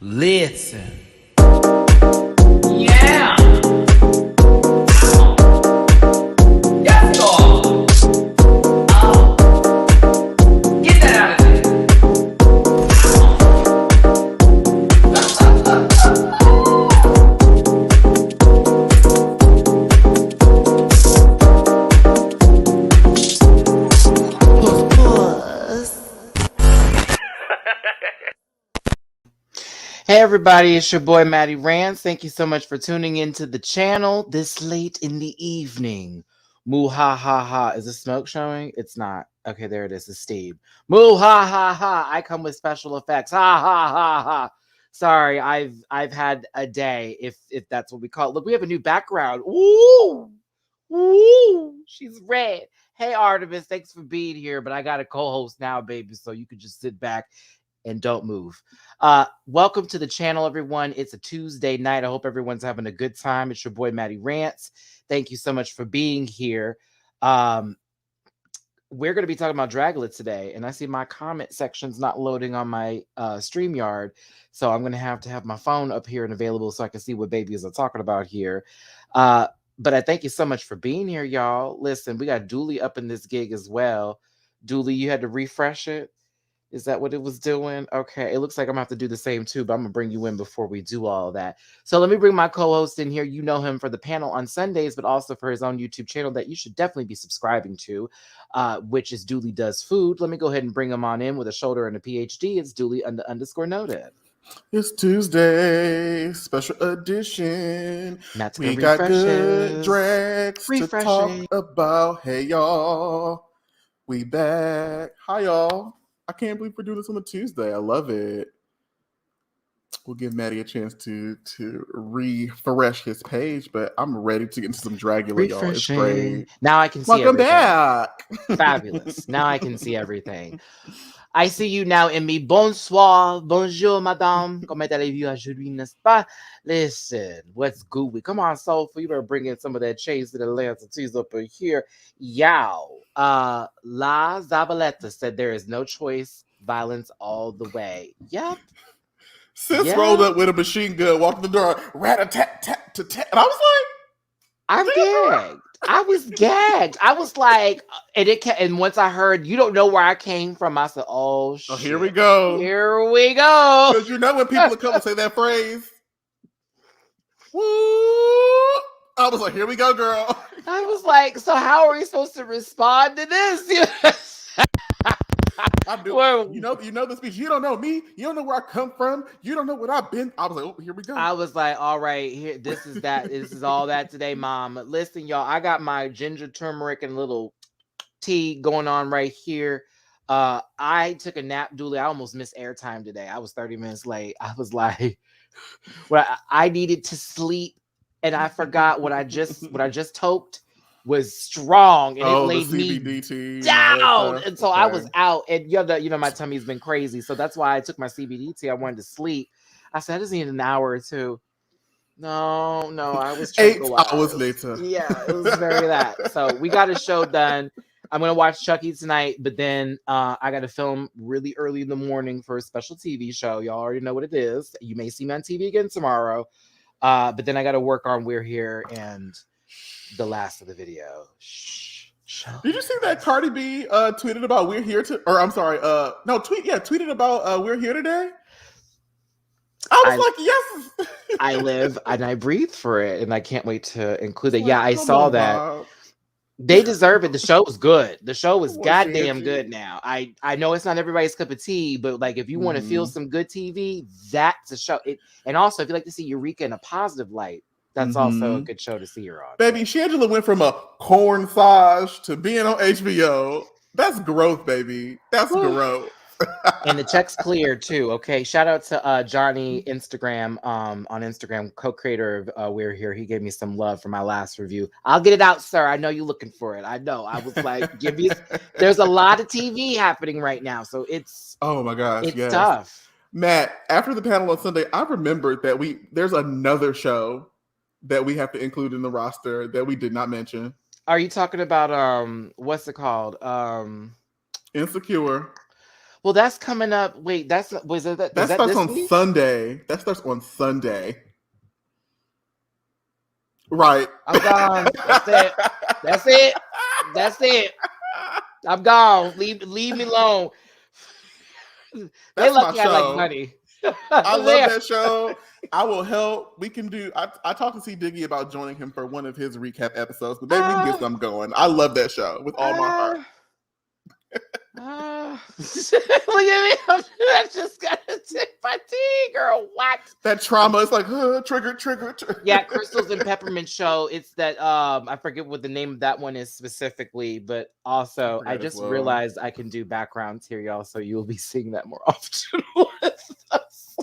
Listen. Yeah. Yes, Lord. Get that out of there. Hey everybody, it's your boy Matty Rants. Thank you so much for tuning into the channel this late in the evening. Moo ha ha ha. Is the smoke showing? It's not. Okay, there it is. It's Steve. Moo ha ha ha. I come with special effects. Ha ha ha ha. Sorry, I've had a day, if that's what we call it. Look, we have a new background. Ooh. Ooh. She's red. Hey Artemis, thanks for being here. But I got a co-host now, baby, so you can just sit back and don't move. Welcome to the channel, everyone. It's a Tuesday night. I hope everyone's having a good time. It's your boy Matty Rants. Thank you so much for being here. We're going to be talking about Dragula today, and I see my comment section's not loading on my StreamYard, so I'm going to have my phone up here and available so I can see what babies are talking about here. But I thank you so much for being here, y'all. Listen, we got Dooley up in this gig as well. Dooley, you had to refresh it. Is that what it was doing? Okay, it looks like I'm gonna have to do the same too, but I'm gonna bring you in before we do all of that. So let me bring my co-host in here. You know him for the panel on Sundays, but also for his own YouTube channel that you should definitely be subscribing to, which is Dooley Does Food. Let me go ahead and bring him on in with a shoulder and a PhD. It's Dooley _noted. It's Tuesday, special edition. That's we got good drags to talk about. Hey, y'all. We back. Hi, y'all. I can't believe we're doing this on a Tuesday. I love it. We'll give Matty a chance to refresh his page, but I'm ready to get into some Dragula, y'all. It's great. Now I can see Welcome everything. back. Fabulous. Now I can see everything. I see you now in me. Bonsoir. Bonjour, madame. Comment allez-vous aujourd'hui, n'est-ce pas? Listen, what's gooey? Come on, soulful. You better bring in some of that chase to the Atlanta teas up in here. Yow. La Zavaleta said there is no choice. Violence all the way. Yep. Sis rolled up with a machine gun, walked the door, rat-a-tat-tat-tat-tat. And I was like, I'm gagged. I was gagged. I was like, and once I heard, you don't know where I came from, I said, oh, shit. Here we go. Here we go. Because you know when people come and say that phrase, woo, I was like, here we go, girl. I was like, so how are we supposed to respond to this? I do. Well, you know the speech. You don't know me. You don't know where I come from. You don't know what I've been. I was like, oh, here we go. I was like, all right, here. This is that. This is all that today, Mom. Listen, y'all. I got my ginger, turmeric, and little tea going on right here. I took a nap, Dooley. I almost missed airtime today. I was 30 minutes late. I was like, well, I needed to sleep, and I forgot what I just toked was strong, and it laid me down, and so I was out. And you know my tummy's been crazy, so that's why I took my CBD tea. I wanted to sleep. I said I just need an hour or two. No, I was 8 hours later. Yeah, it was very that. So we got a show done. I'm gonna watch Chucky tonight, but then I got to film really early in the morning for a special TV show. Y'all already know what it is. You may see me on TV again tomorrow, but then I got to work on We're Here and the last of the video. Did you see that Cardi B tweeted about We're Here tweeted about We're Here today? I was like, yes. I live and I breathe for it, and I can't wait to include it. Yeah, I saw that. Bob. They deserve it. The show was good. The show was goddamn good now. I know it's not everybody's cup of tea, but like if you want to feel some good TV, that's a show. And also, if you like to see Eureka in a positive light, that's also a good show to see her on. Baby, Shangela went from a cornsage to being on HBO. That's growth, baby. That's growth. And the check's clear too. Okay. Shout out to Johnny Instagram on Instagram, co-creator of We're Here. He gave me some love for my last review. I'll get it out, sir. I know you're looking for it. I know. I was like, there's a lot of TV happening right now. So it's oh my gosh, it's tough. Matt, after the panel on Sunday, I remembered that there's another show that we have to include in the roster that we did not mention. Are you talking about what's it called? Insecure. Well, that's coming up. Wait, that's was it that? That Is that starts this on week? Sunday. That starts on Sunday. Right. I'm gone. That's it. That's it. That's it. I'm gone. Leave me alone. They That's my lucky I like show. money. I love that show. I will help. We can do. I talked to C Diggy about joining him for one of his recap episodes, but maybe we can get some going. I love that show with all my heart. Look at me. I just got to take my tea, girl. What? That trauma is like trigger. Yeah, Crystals and Peppermint show. It's that I forget what the name of that one is specifically, but also I just realized I can do backgrounds here, y'all. So you'll be seeing that more often with us.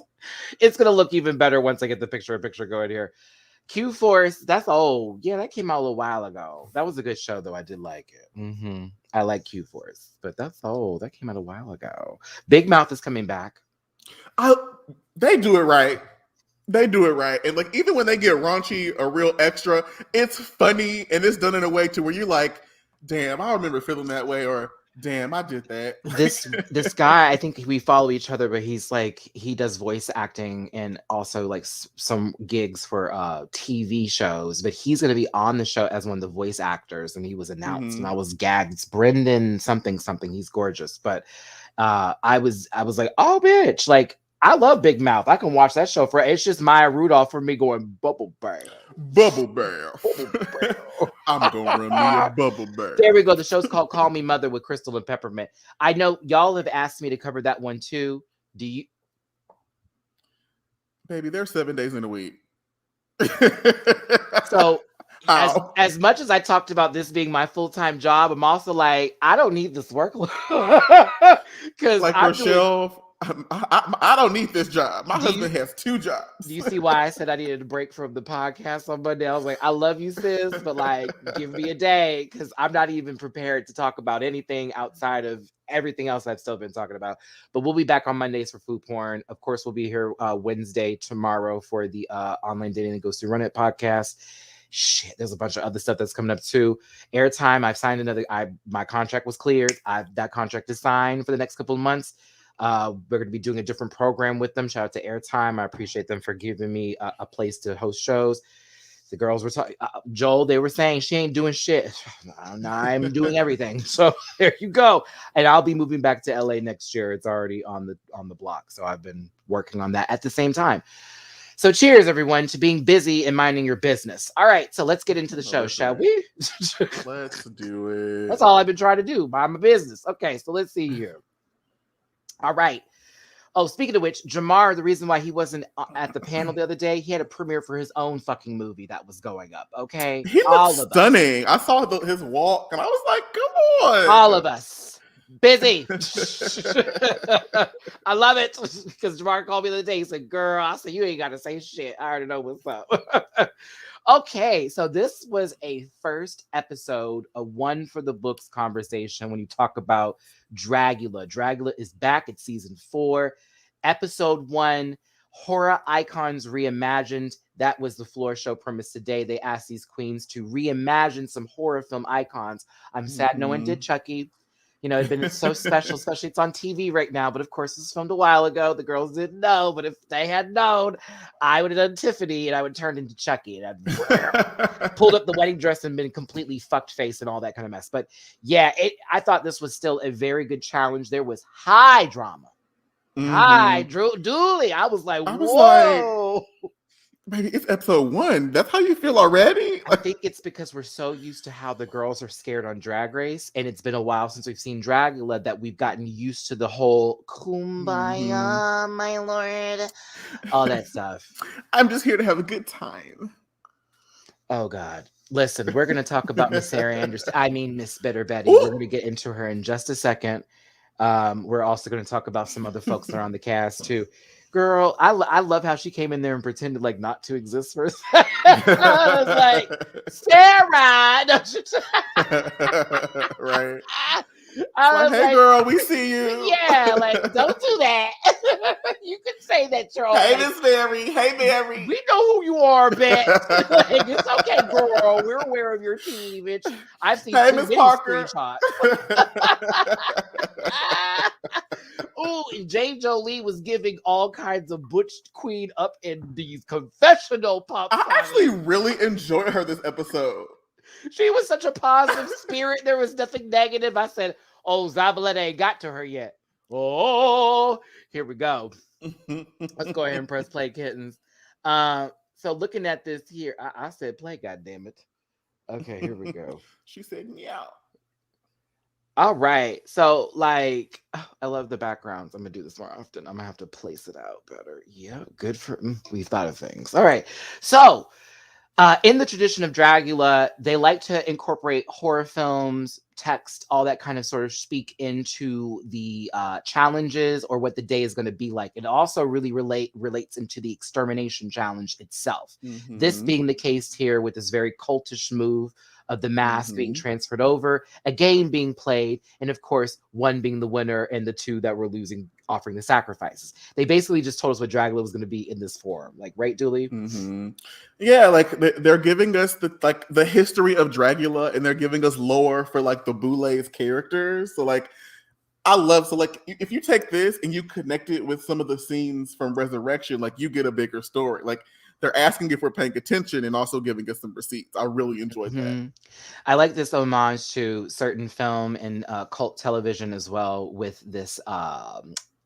It's gonna look even better once I get the picture going here. Q Force, that's old. Yeah, that came out a little while ago. That was a good show, though. I did like it. I like Q Force, but that's old. That came out a while ago. Big Mouth is coming back. They do it right. They do it right. And like even when they get raunchy or real extra, it's funny and it's done in a way to where you're like, damn, I remember feeling that way, or damn, I did that. This guy, I think we follow each other, but he's like, he does voice acting and also like some gigs for TV shows, but he's going to be on the show as one of the voice actors, and he was announced and I was gagged. It's Brendan something. He's gorgeous. But I was like, oh bitch, like I love Big Mouth. I can watch that show for it's just Maya Rudolph for me going bubble bath. I'm gonna run me a bubble bath. There we go. The show's called Call Me Mother with Crystal and Peppermint. I know y'all have asked me to cover that one too. Do you? Baby, there's 7 days in a week. So as much as I talked about this being my full-time job, I'm also like, I don't need this workload. Because like Rochelle, I don't need this job. My husband has 2 jobs. Do you see why I said I needed a break from the podcast on Monday? I was like, I love you, sis, but like, give me a day because I'm not even prepared to talk about anything outside of everything else I've still been talking about. But we'll be back on Mondays for Food Porn. Of course, we'll be here Wednesday tomorrow for the Online Dating that Goes to Run It podcast. Shit, there's a bunch of other stuff that's coming up too. Airtime, I've signed another. My contract was cleared. That contract is signed for the next couple of months. We're going to be doing a different program with them. Shout out to Airtime. I appreciate them for giving me a place to host shows. The girls were talking, Joel, they were saying she ain't doing shit. Now I'm doing everything. So there you go. And I'll be moving back to LA next year. It's already on the block. So I've been working on that at the same time. So cheers, everyone, to being busy and minding your business. All right, so let's get into the show, shall we? Let's do it. That's all I've been trying to do. Mind my business. Okay, so let's see here. All right. Oh, speaking of which, Jamar, the reason why he wasn't at the panel the other day, he had a premiere for his own fucking movie that was going up. Okay, he looks stunning. I saw his walk, and I was like, "Come on!" All of us busy. I love it because Jamar called me the other day. He said, "Girl," I said, "You ain't got to say shit. I already know what's up." Okay, so this was a first episode, a one for the books conversation when you talk about Dragula. Dragula is back at season 4, episode 1, horror icons reimagined. That was the floor show premise today. They asked these queens to reimagine some horror film icons. I'm sad no one did Chucky. You know, it's been so special, especially it's on TV right now. But of course, it was filmed a while ago. The girls didn't know. But if they had known, I would have done Tiffany and I would turn into Chucky. And I'd pulled up the wedding dress and been completely fucked face and all that kind of mess. But yeah, I thought this was still a very good challenge. There was high drama. Hi, Drew Dooley. I was like, whoa. Baby, it's episode 1. That's how you feel already? I think it's because we're so used to how the girls are scared on Drag Race, and it's been a while since we've seen Dragula that we've gotten used to the whole kumbaya, my lord, all that stuff. I'm just here to have a good time. Oh, God. Listen, we're going to talk about Miss Sarah Anderson. I mean, Miss Bitter Betty. We're going to get into her in just a second. We're also going to talk about some other folks that are on the cast, too. Girl, I love how she came in there and pretended like not to exist for a second. I was like, Sarah! Right. I was hey, girl, we see you. Yeah, like, don't do that. You can say that, you're hey, Miss Mary. Hey, Mary. We know who you are, bitch. Like, it's okay, girl. We're aware of your team, bitch. I've seen Miss Parker. screenshots. Jane Jolie was giving all kinds of butch queen up in these confessional pop. I actually really enjoyed her this episode. She was such a positive spirit. There was nothing negative. I said, oh, Zavaleta ain't got to her yet. Oh, here we go. Let's go ahead and press play, kittens. So looking at this here, I said play, goddammit. Okay, here we go. She said meow. All right. So, like, I love the backgrounds. I'm going to do this more often. I'm going to have to place it out better. Yeah, good for... we've thought of things. All right. So, in the tradition of Dragula, they like to incorporate horror films, text, all that kind of sort of speak into the challenges or what the day is going to be like. It also really relates into the extermination challenge itself. Mm-hmm. This being the case here with this very cultish move of the mask being transferred over, a game being played, and of course, one being the winner and the two that were losing offering the sacrifices. They basically just told us what Dragula was going to be in this form. Like, right, Dooley? Mm-hmm. Yeah, like they're giving us the history of Dragula, and they're giving us lore for like the Boulet's characters. So like, if you take this and you connect it with some of the scenes from Resurrection, like you get a bigger story. Like, they're asking if we're paying attention and also giving us some receipts. I really enjoyed that. I like this homage to certain film and cult television as well, with this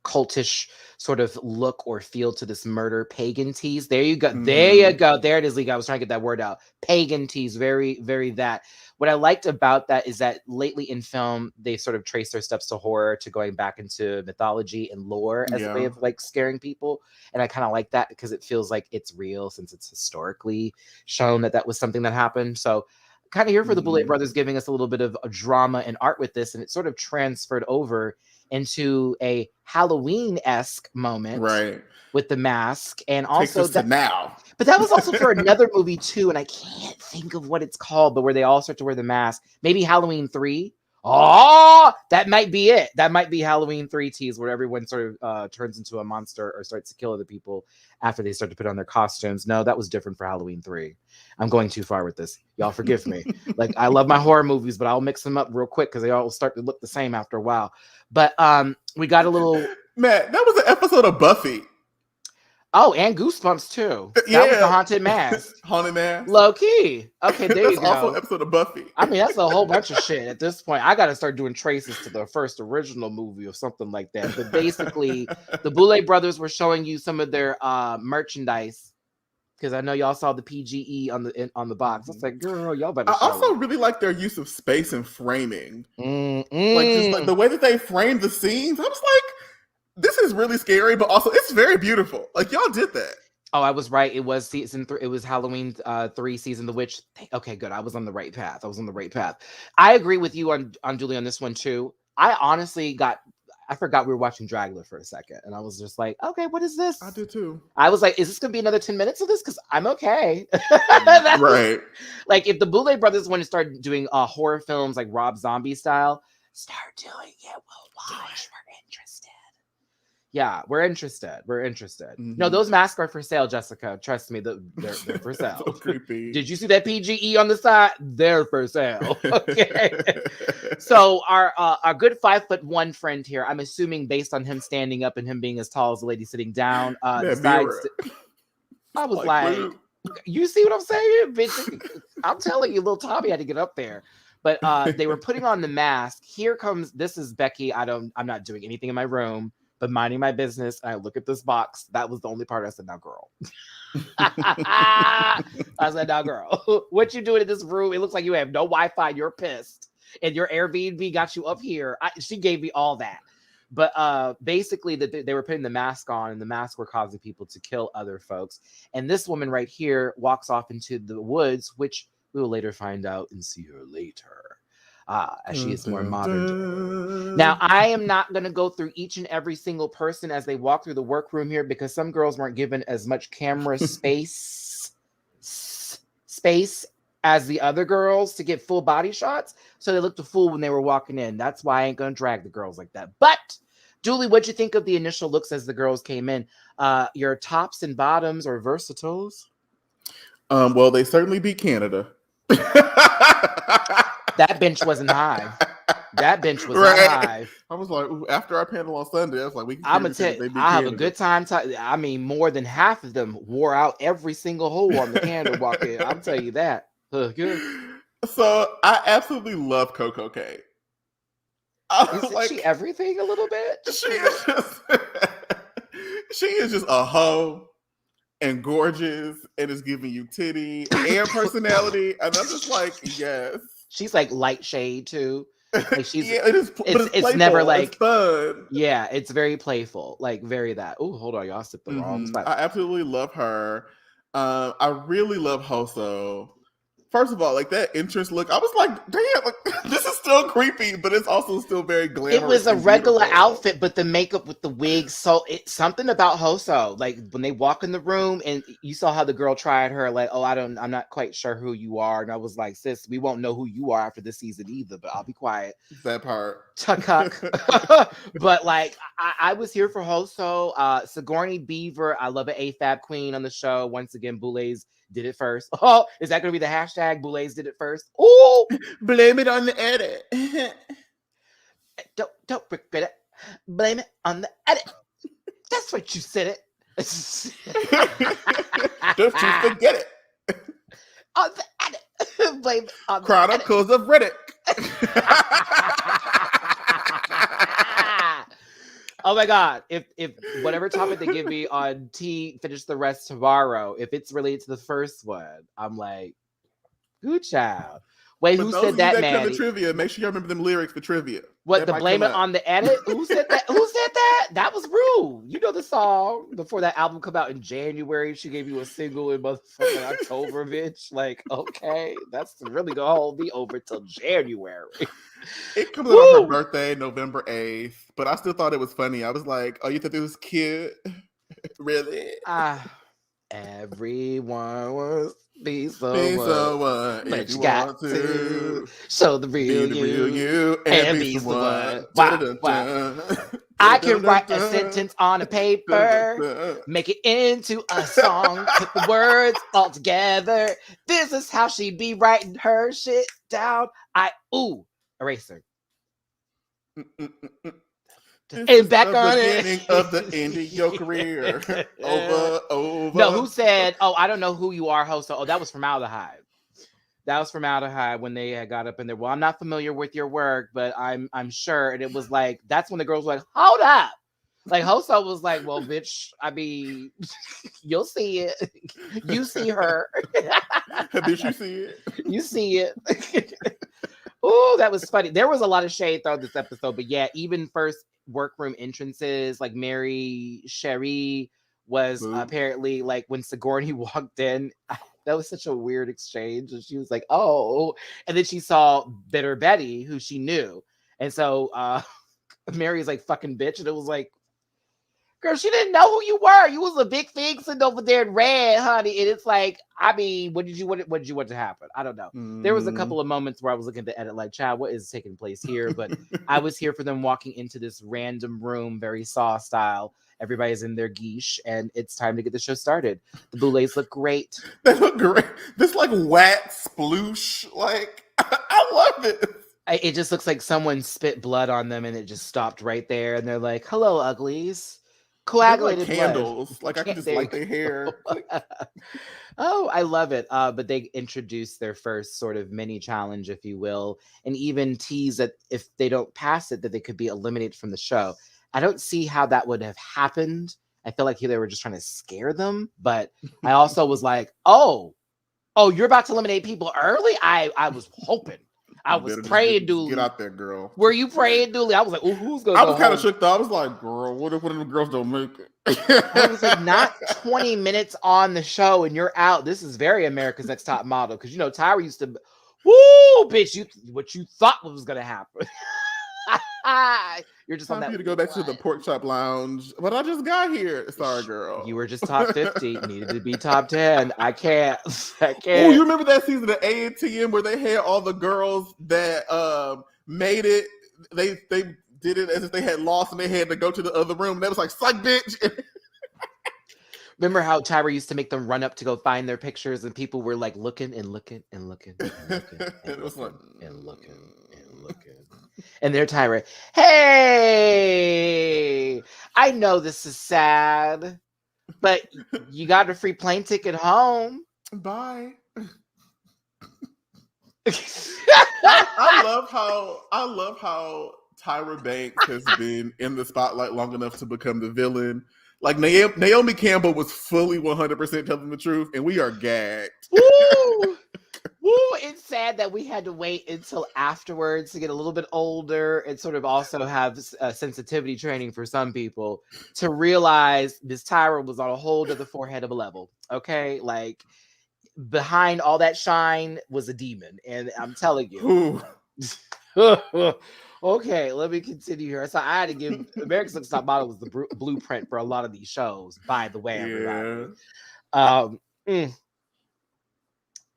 cultish sort of look or feel to this murder pagan tease. There you go. There you go. There it is, League. I was trying to get that word out. Pagan tease. Very, very that. What I liked about that is that lately in film, they sort of trace their steps to horror, to going back into mythology and lore as a way of like scaring people. And I kind of like that because it feels like it's real, since it's historically shown that was something that happened. So kind of here for the Boulet brothers, giving us a little bit of a drama and art with this. And it sort of transferred over into a Halloween-esque moment, right, with the mask, and takes also us to now. But that was also for another movie too, and I can't think of what it's called, but where they all start to wear the mask. Maybe Halloween 3. Oh, that might be it. That might be Halloween 3 tease, where everyone sort of turns into a monster or starts to kill other people after they start to put on their costumes. No, that was different for Halloween 3. I'm going too far with this. Y'all forgive me. Like, I love my horror movies, but I'll mix them up real quick because they all start to look the same after a while. But we got a little... Matt, that was an episode of Buffy. Oh, and Goosebumps too. That was the Haunted Mask. Haunted Mask. Low key. Okay, there you go. That's also an episode of Buffy. I mean, that's a whole bunch of shit at this point. I got to start doing traces to the first original movie or something like that. But basically, the Boulet brothers were showing you some of their merchandise, because I know y'all saw the PGE on the box. I was like, girl, y'all better. I also really like their use of space and framing. Like, just like the way that they framed the scenes. I was like, this is really scary, but also it's very beautiful. Like, y'all did that. Oh, I was right. It was season 3. It was Halloween 3, season the witch. Okay, good. I was on the right path. I agree with you on Julie on this one too. I honestly I forgot we were watching Dragula for a second, and I was just like, okay, what is this? I did too. I was like, is this gonna be another 10 minutes of this? Because I'm okay. Right. Like, if the Boulet brothers want to start doing horror films like Rob Zombie style, start doing it. We'll watch. We're interested. Yeah, we're interested. No, those masks are for sale, Jessica. Trust me, they're for sale. So creepy. Did you see that PGE on the side? They're for sale. Okay. So our good 5'1" friend here, I'm assuming based on him standing up and him being as tall as the lady sitting down, decides I was like, you see what I'm saying, bitch? I'm telling you, little Tommy had to get up there. But they were putting on the mask. Here comes, this is Becky. I'm not doing anything in my room, but minding my business. And I look at this box. That was the only part I said, now, girl. I said, now, girl, what you doing in this room? It looks like you have no Wi-Fi. You're pissed. And your Airbnb got you up here. She gave me all that. But basically, they were putting the mask on, and the masks were causing people to kill other folks. And this woman right here walks off into the woods, which we will later find out and see her later. As she is more modern. Now, I am not going to go through each and every single person as they walk through the workroom here, because some girls weren't given as much camera space as the other girls to get full body shots. So they looked a fool when they were walking in. That's why I ain't going to drag the girls like that. But, Julie, what'd you think of the initial looks as the girls came in? Your tops and bottoms or versatiles? Well, they certainly beat Canada. That bench wasn't high. That bench was Right. not high. I was like, ooh, after our panel on Sunday, I was like, we can I'm gonna clearly tell say that they I be have a good candidates. time. I mean, more than half of them wore out every single hole on the candle walk in. I'll tell you that. Good. So I absolutely love Coco K. Isn't she Like, everything a little bit? she is just she is just a hoe and gorgeous and is giving you titty and personality. And I'm just like, yes. She's like light shade too. Like she's Yeah, it is, but it's playful. it's never like it's fun. yeah, it's very playful, like very that. Oh, hold on, y'all sipped the wrong spot. I absolutely love her. I really love Hoso. First of all, like that entrance look, I was like, damn, like, this is still creepy, but it's also still very glamorous. It was a and regular beautiful. outfit, but the makeup with the wig, so it's something about Hoso. Like when they walk in the room and you saw how the girl tried her, like, oh, I'm not quite sure who you are. And I was like, sis, we won't know who you are after this season either, but I'll be quiet. That part. Tuck. But like I was here for Hoso. Sigourney Beaver, I love an AFAB queen on the show. Once again, Boulez did it first. Oh, is that going to be the hashtag? Boulez did it first. Oh, blame it on the edit. Don't regret it. Blame it on the edit. That's what you said it. Don't you forget it. On the edit. Blame it on Chronicles the edit. of Riddick. Oh my God. If whatever topic they give me on T Finish the Rest tomorrow, if it's related to the first one, I'm like, good child. Wait, but who those said of that, you that come Maddie? to trivia, make sure you remember them lyrics for trivia. What, that the blame it on the edit? Who said that? Who said that? That was rude. You know the song before that album come out in January. She gave you a single in motherfucking October, bitch. Like, okay, that's really gonna hold me over till January. It comes out on her birthday, November 8th, but I still thought it was funny. I was like, oh, you thought it was cute? Really? Everyone wants to be someone, but you got to show the real you and be someone. Wow. I can write a sentence on a paper, make it into a song, put the words all together. This is how she be writing her shit down. Eraser. And back on it. Beginning of the end of your career. Over. No, who said, oh, I don't know who you are, host. Oh, that was Formaldehyde. That was Formaldehyde when they had got up in there. Well, I'm not familiar with your work, but I'm sure. And it was like, that's when the girls were like, hold up. Like Hoso was like, well, bitch, I mean, you'll see it. You see her. Bitch, you see it. You see it. Oh, that was funny. There was a lot of shade thrown this episode, but yeah, even first workroom entrances, like Mary Cherie was apparently like when Sigourney walked in, that was such a weird exchange. And she was like, oh, and then she saw Bitter Betty, who she knew. And so Mary's like, fucking bitch. And it was like, girl, she didn't know who you were. You was a big thing sitting over there in red, honey. And it's like, I mean, what did you want to happen? I don't know. There was a couple of moments where I was looking at the edit like, child, what is taking place here? But I was here for them walking into this random room, very Saw style. Everybody's in their geesh, and it's time to get the show started. The Boulets look great. They look great. This like wet sploosh. Like, I love it. It just looks like someone spit blood on them and it just stopped right there. And they're like, hello, uglies. Coagulated like candles. blood. Like I can just light their hair. Oh, I love it. But they introduced their first sort of mini challenge, if you will, and even tease that if they don't pass it, that they could be eliminated from the show. I don't see how that would have happened. I feel like they were just trying to scare them. But I also was like, oh, you're about to eliminate people early? I was hoping. I was praying, Dooley. Get out there, girl. Were you praying, Dooley? I was like, who's going to I was kind of shook though. I was like, girl, what if one of the girls don't make it? I was like, not 20 minutes on the show and you're out. This is very America's Next Top Model. Because, you know, Tyra used to, woo, bitch, what you thought was going to happen. You're just time on that. for you to go back to the pork chop lounge. But I just got here. Sorry, girl. You were just top 50. Needed to be top 10. I can't. Oh, you remember that season of ANTM where they had all the girls that made it? They did it as if they had lost and they had to go to the other room. And that was like, suck, bitch. Remember how Tyra used to make them run up to go find their pictures and people were like looking and looking and looking and looking and looking and looking and looking. And their tirade, hey, I know this is sad, but you got a free plane ticket home. Bye. I love how Tyra Banks has been in the spotlight long enough to become the villain. Like Naomi Campbell was fully 100% telling the truth, and we are gagged. Woo! Woo! It's sad that we had to wait until afterwards to get a little bit older and sort of also have sensitivity training for some people to realize Miss Tyra was on a whole other forehead of a level. Okay, like behind all that shine was a demon, and I'm telling you. Okay, let me continue here. So I had to give America's Next Top Model was the blueprint for a lot of these shows. By the way, everybody.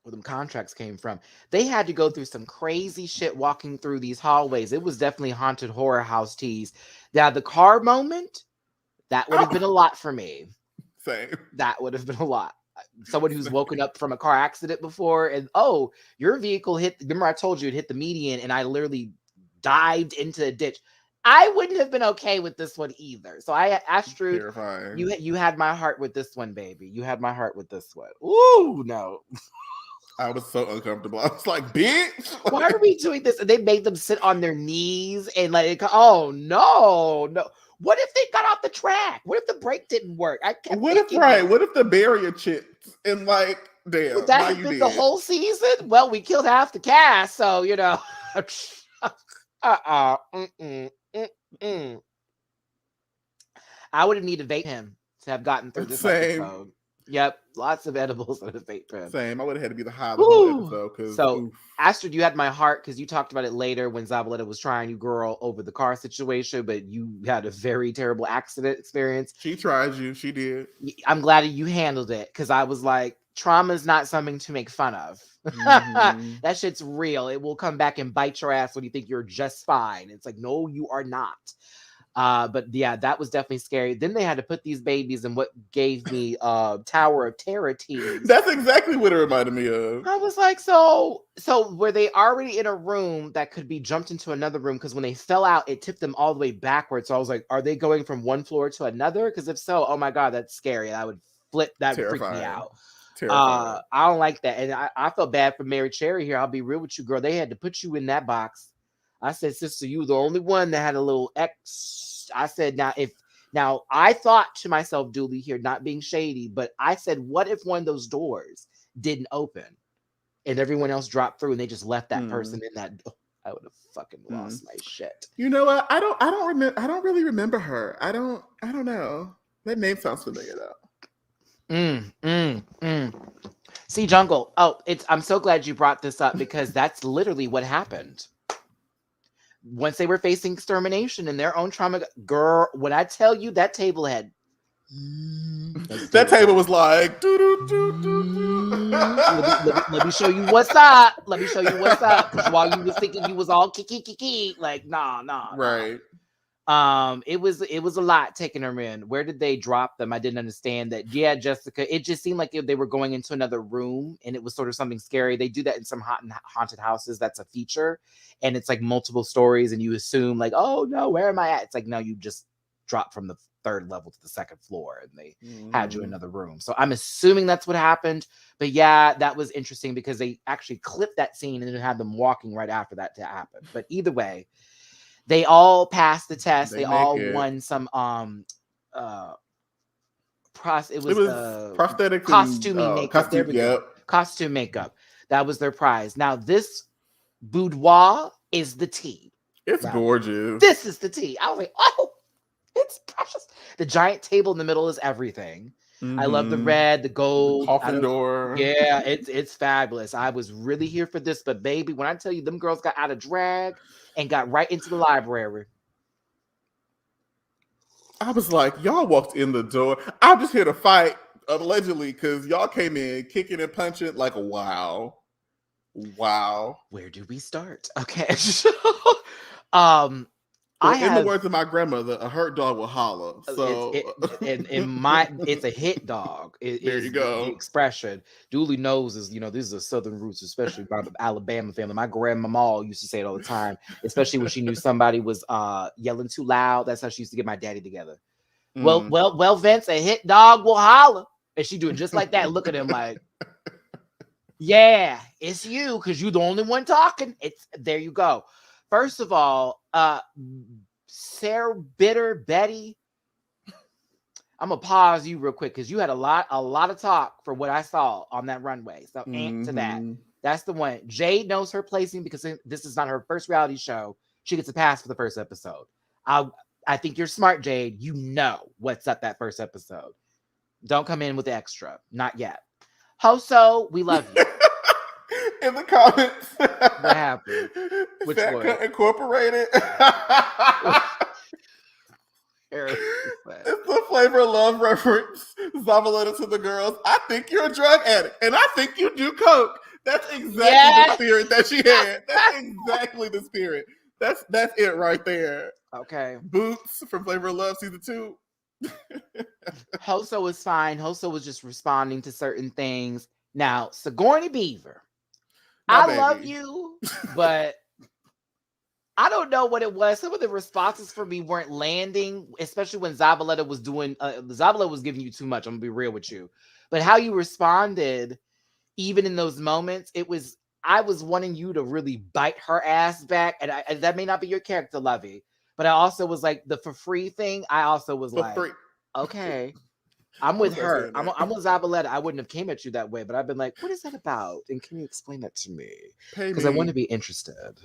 Where them contracts came from. They had to go through some crazy shit walking through these hallways. It was definitely haunted horror house tease. Now the car moment, that would have been a lot for me. Same. That would have been a lot. Someone who's woken up from a car accident before, and your vehicle hit. Remember, I told you it hit the median, and I literally dived into a ditch. I wouldn't have been okay with this one either. So I asked Drew, you had my heart with this one, baby. You had my heart with this one. Ooh, no. I was so uncomfortable. I was like, bitch. Why are we doing this? And they made them sit on their knees and oh no. What if they got off the track? What if the brake didn't work? What if the barrier chipped and damn? Would that have been the whole season? Well, we killed half the cast, so I would have needed to vape him to have gotten through this episode. Yep, lots of edibles and a vape pen. Same. I would have had to be the high the whole episode. So, Astrid, you had my heart because you talked about it later when Zabaleta was trying you, girl, over the car situation, but you had a very terrible accident experience. She tried you. She did. I'm glad you handled it because I was like, trauma is not something to make fun of. Mm-hmm. That shit's real. It will come back and bite your ass when you think you're just fine. It's like, no, you are not. But yeah, that was definitely scary. Then they had to put these babies in what gave me Tower of Terror teams. That's exactly what it reminded me of. I was like, so were they already in a room that could be jumped into another room? Because when they fell out, it tipped them all the way backwards. So I was like, are they going from one floor to another? Because if so, oh my God, that's scary. I would flip. That would freak me out. I don't like that. And I felt bad for Mary Cherry here. I'll be real with you, girl. They had to put you in that box. I said, sister, you were the only one that had a little X. I said, now I thought to myself, Dooley here, not being shady, but I said, what if one of those doors didn't open and everyone else dropped through and they just left that person in that? I would have fucking lost my shit. You know what? I don't really remember her. I don't know. That name sounds familiar though. See, Jungle. I'm so glad you brought this up because that's literally what happened. Once they were facing extermination and their own trauma, girl, when I tell you that table had that table was like let me show you what's up. Let me show you what's up. Because while you was thinking you was all kiki, like nah. Right. It was a lot taking her in. Where did they drop them? I didn't understand that. Yeah, Jessica, it just seemed like they were going into another room and it was sort of something scary. They do that in some haunted houses. That's a feature. And it's like multiple stories and you assume like, oh no, where am I at? It's like, no, you just dropped from the third level to the second floor and they had you in another room. So I'm assuming that's what happened. But yeah, that was interesting because they actually clipped that scene and then had them walking right after that to happen. But either way, they all passed the test. They all won some prosthetic costuming makeup. Costume makeup. That was their prize. Now this boudoir is the tea. It's gorgeous. This is the tea. I was like, oh, it's precious. The giant table in the middle is everything. I love the red, the gold. The coffin door. Yeah, it's fabulous. I was really here for this, but baby, when I tell you them girls got out of drag and got right into the library. I was like, y'all walked in the door. I'm just here to fight, allegedly, because y'all came in kicking and punching like, wow. Where do we start? Okay. Well, in the words of my grandmother, a hurt dog will holler. So, it's a hit dog. There you go. The expression. Dooley knows is, these are Southern roots, especially by the Alabama family. My grandmama used to say it all the time, especially when she knew somebody was yelling too loud. That's how she used to get my daddy together. Well, Vince, a hit dog will holler, and she do it just like that. Look at him like, yeah, it's you because you're the only one talking. It's there. You go. First of all, Sarah Bitter Betty, I'm gonna pause you real quick because you had a lot of talk for what I saw on that runway. So to that. That's the one. Jade knows her placing because this is not her first reality show. She gets a pass for the first episode. I think you're smart, Jade. You know what's up that first episode. Don't come in with the extra. Not yet. Hoso, we love you. In the comments. What happened? Which one? Incorporated. It's the Flavor of Love reference. Zavaleta to the girls. I think you're a drug addict, and I think you do coke. That's exactly the spirit that she had. That's exactly the spirit. That's it right there. Okay. Boots from Flavor of Love season 2. Hoso was fine. Hoso was just responding to certain things. Now, Sigourney Beaver. I love you, but I don't know what it was. Some of the responses for me weren't landing, especially when Zabaleta was doing. Zabaleta was giving you too much. I'm gonna be real with you, but how you responded, even in those moments, I was wanting you to really bite her ass back, and that may not be your character, Lovey, but I also was like the for free thing. I also was like, okay. I'm with her. I'm with Zabaleta. I wouldn't have came at you that way, but I've been like, what is that about? And can you explain that to me? Because I want to be interested.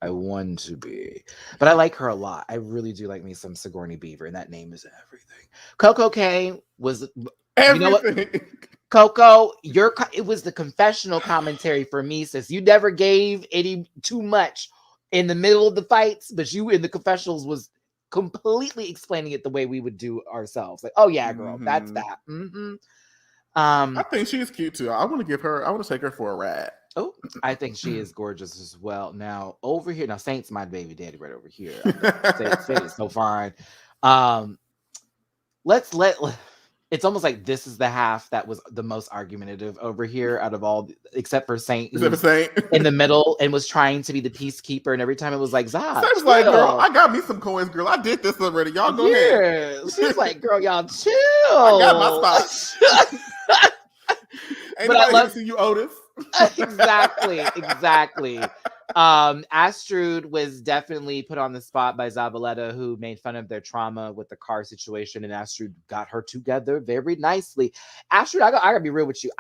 I want to be. But I like her a lot. I really do like me some Sigourney Beaver, and that name is everything. Coco K was everything. You know what? Coco, it was the confessional commentary for me, sis. You never gave any too much in the middle of the fights, but you in the confessionals was completely explaining it the way we would do ourselves. Like, oh yeah, girl, that's that. I think she's cute too. I want to take her for a ride. Oh, I think she is gorgeous as well. Now over here, Saint's my baby daddy right over here. Saint is so fine. It's almost like this is the half that was the most argumentative over here out of all, except for Saint, in the middle and was trying to be the peacekeeper. And every time it was like, Zah, Saint's like, girl, I got me some coins, girl. I did this already. Y'all go ahead. She's like, girl, y'all chill. I got my spot. Ain't nobody see you, Otis. Exactly. Astrud was definitely put on the spot by Zabaleta, who made fun of their trauma with the car situation, and Astrud got her together very nicely. Astrud, I gotta be real with you.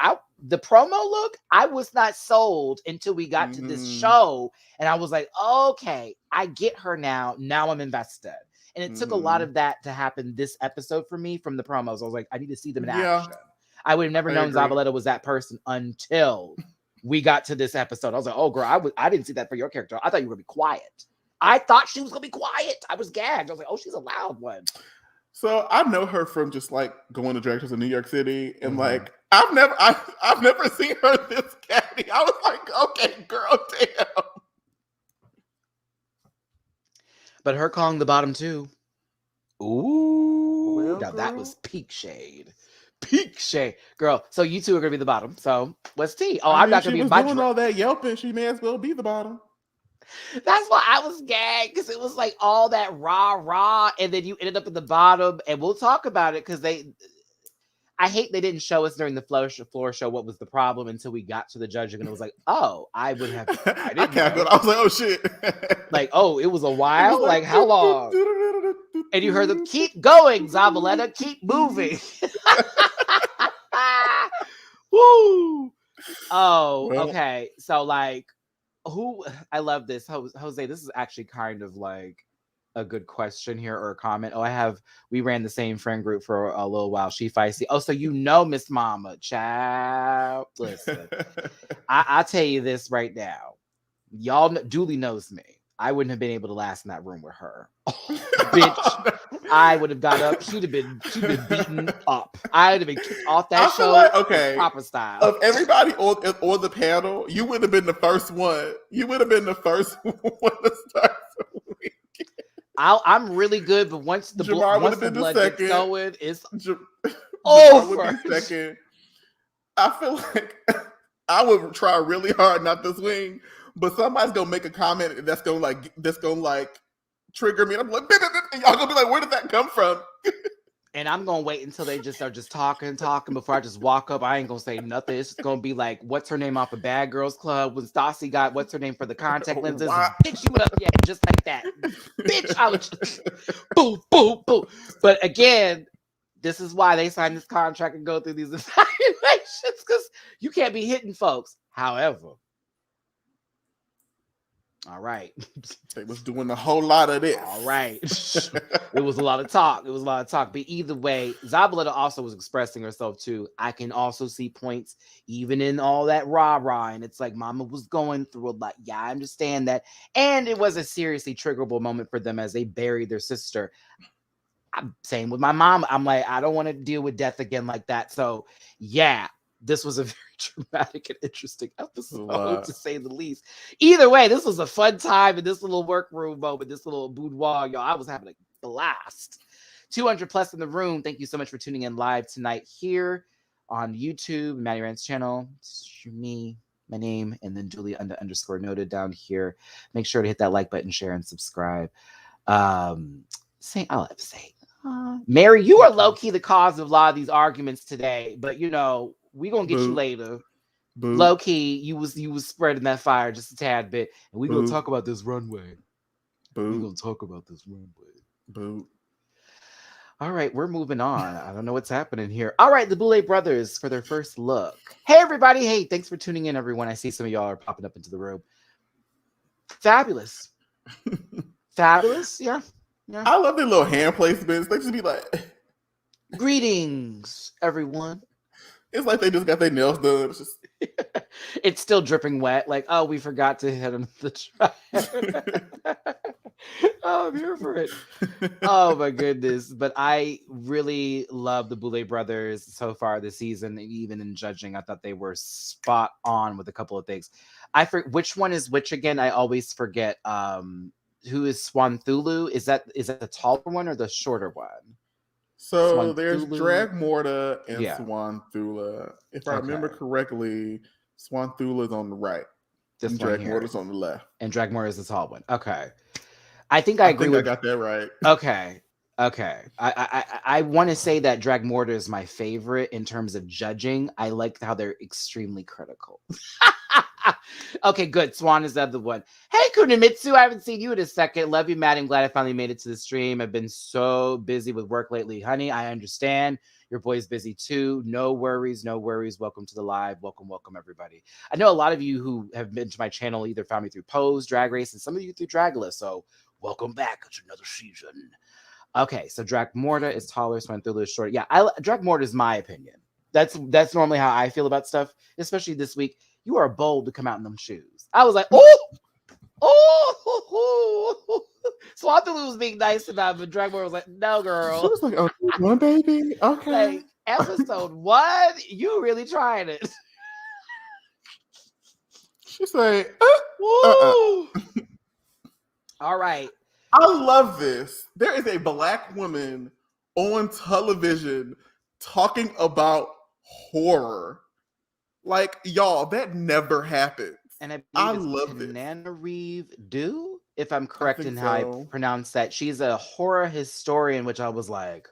The promo look, I was not sold until we got to this show, and I was like, okay, I get her now. Now I'm invested. And it took a lot of that to happen this episode for me from the promos. I was like, I need to see them in action. I would have never known Zabaleta was that person until we got to this episode. I was like, oh, girl, I didn't see that for your character. I thought you were going to be quiet. I thought she was going to be quiet. I was gagged. I was like, oh, she's a loud one. So I know her from just like going to drag shows in New York City. And like, I've never seen her this catty. I was like, okay, girl, damn. But her calling the bottom too. Ooh. Well, now that was peak shade. Peak shade, girl. So you two are gonna be the bottom. So what's tea? Oh, I'm not gonna be doing all that yelping. She may as well be the bottom. That's why I was gagged, because it was like all that rah, and then you ended up at the bottom. And we'll talk about it because I hate they didn't show us during the floor show what was the problem until we got to the judging, and it was like, oh, I would have. I was like, oh shit. Like, oh, it was a while. Like how long? And you heard them, keep going, Zabaleta, keep moving. Woo! Oh, okay. So like, I love this. Jose, this is actually kind of like a good question here or a comment. We ran the same friend group for a little while. She feisty. Oh, so Miss Mama, child. Listen, I'll tell you this right now. Y'all Dooley knows me. I wouldn't have been able to last in that room with her. Bitch, I would have got up. She'd have been beaten up. I would have been kicked off that show. Like, okay, proper style. Of everybody on the panel, you would have been the first one. You would have been the first one to start. I'm really good, but once the Jamar would once have the been the blood gets second. going, it's Jamar over. would be second. I feel like I would try really hard not to swing, but somebody's gonna make a comment that's gonna trigger me. And I'm like, and y'all gonna be like, where did that come from? And I'm gonna wait until they just are just talking before I just walk up. I ain't gonna say nothing. It's just gonna be like, what's her name off of Bad Girls Club? When Stassi got what's her name for the contact lenses? Bitch, you would have, yeah, just like that. Bitch, I would just boom, boom, boom. But again, this is why they signed this contract and go through these evaluations, because you can't be hitting folks. However, all right. They was doing a whole lot of this. All right. It was a lot of talk. But either way, Zabaleta also was expressing herself too. I can also see points even in all that rah-rah. And it's like mama was going through a lot. Yeah, I understand that. And it was a seriously triggerable moment for them as they buried their sister. I'm saying with my mom, I'm like, I don't want to deal with death again like that. So yeah, this was a very dramatic and interesting episode, to say the least. Either way, this was a fun time in this little workroom moment, this little boudoir, y'all. I was having a blast. 200 plus in the room. Thank you so much for tuning in live tonight here on YouTube, Matty Rants channel. It's me, my name, and then Julie _ noted down here. Make sure to hit that like button, share, and subscribe. I'll have to say, Mary, you are low-key the cause of a lot of these arguments today, but you know, we gonna get you later. Low-key, you was spreading that fire just a tad bit, and we gonna talk about this runway. All right, we're moving on. I don't know what's happening here. All right, the Boulay brothers for their first look. Hey, everybody. Hey, thanks for tuning in, everyone. I see some of y'all are popping up into the room. Fabulous. Fabulous, yeah. I love their little hand placements. They just be like, greetings, everyone. It's like they just got their nails done. It's just it's still dripping wet. Like, oh, we forgot to hit them the dryer. Oh, I'm here for it. Oh my goodness. But I really love the Boulay brothers so far this season. And even in judging, I thought they were spot on with a couple of things. I forget which one is which again. I always forget. Who is Swanthulu? Is that the taller one or the shorter one? So there's Dragula and Swanthula. If I remember correctly, Swanthula is on the right. This and Dragula's on the left. And Dragmore is the tall one. Okay. I think I agree with. I got that right. Okay. I want to say that Dragmortar is my favorite in terms of judging. I like how they're extremely critical. Okay, good. Swan is the other one. Hey, Kunimitsu, I haven't seen you in a second. Love you, Matt. I'm glad I finally made it to the stream. I've been so busy with work lately. Honey, I understand. Your boy's busy too. No worries. Welcome to the live. Welcome, everybody. I know a lot of you who have been to my channel either found me through Pose, Drag Race, and some of you through Dragula. So welcome back to another season. Okay, so Dragmortar is taller, Swanthula is shorter. Yeah, Dragmortar is my opinion. That's normally how I feel about stuff, especially this week. You are bold to come out in them shoes. I was like, oh. Swanthula was being nice about it, but Dragmortar was like, no, girl. She was like, oh, one baby? Okay. Like, episode 1, you really trying it. She's like, All right. I love this. There is a black woman on television talking about horror. Like, y'all, that never happens. And I love this. Tananarive Do, if I'm correct in how I pronounce that. She's a horror historian, which I was like,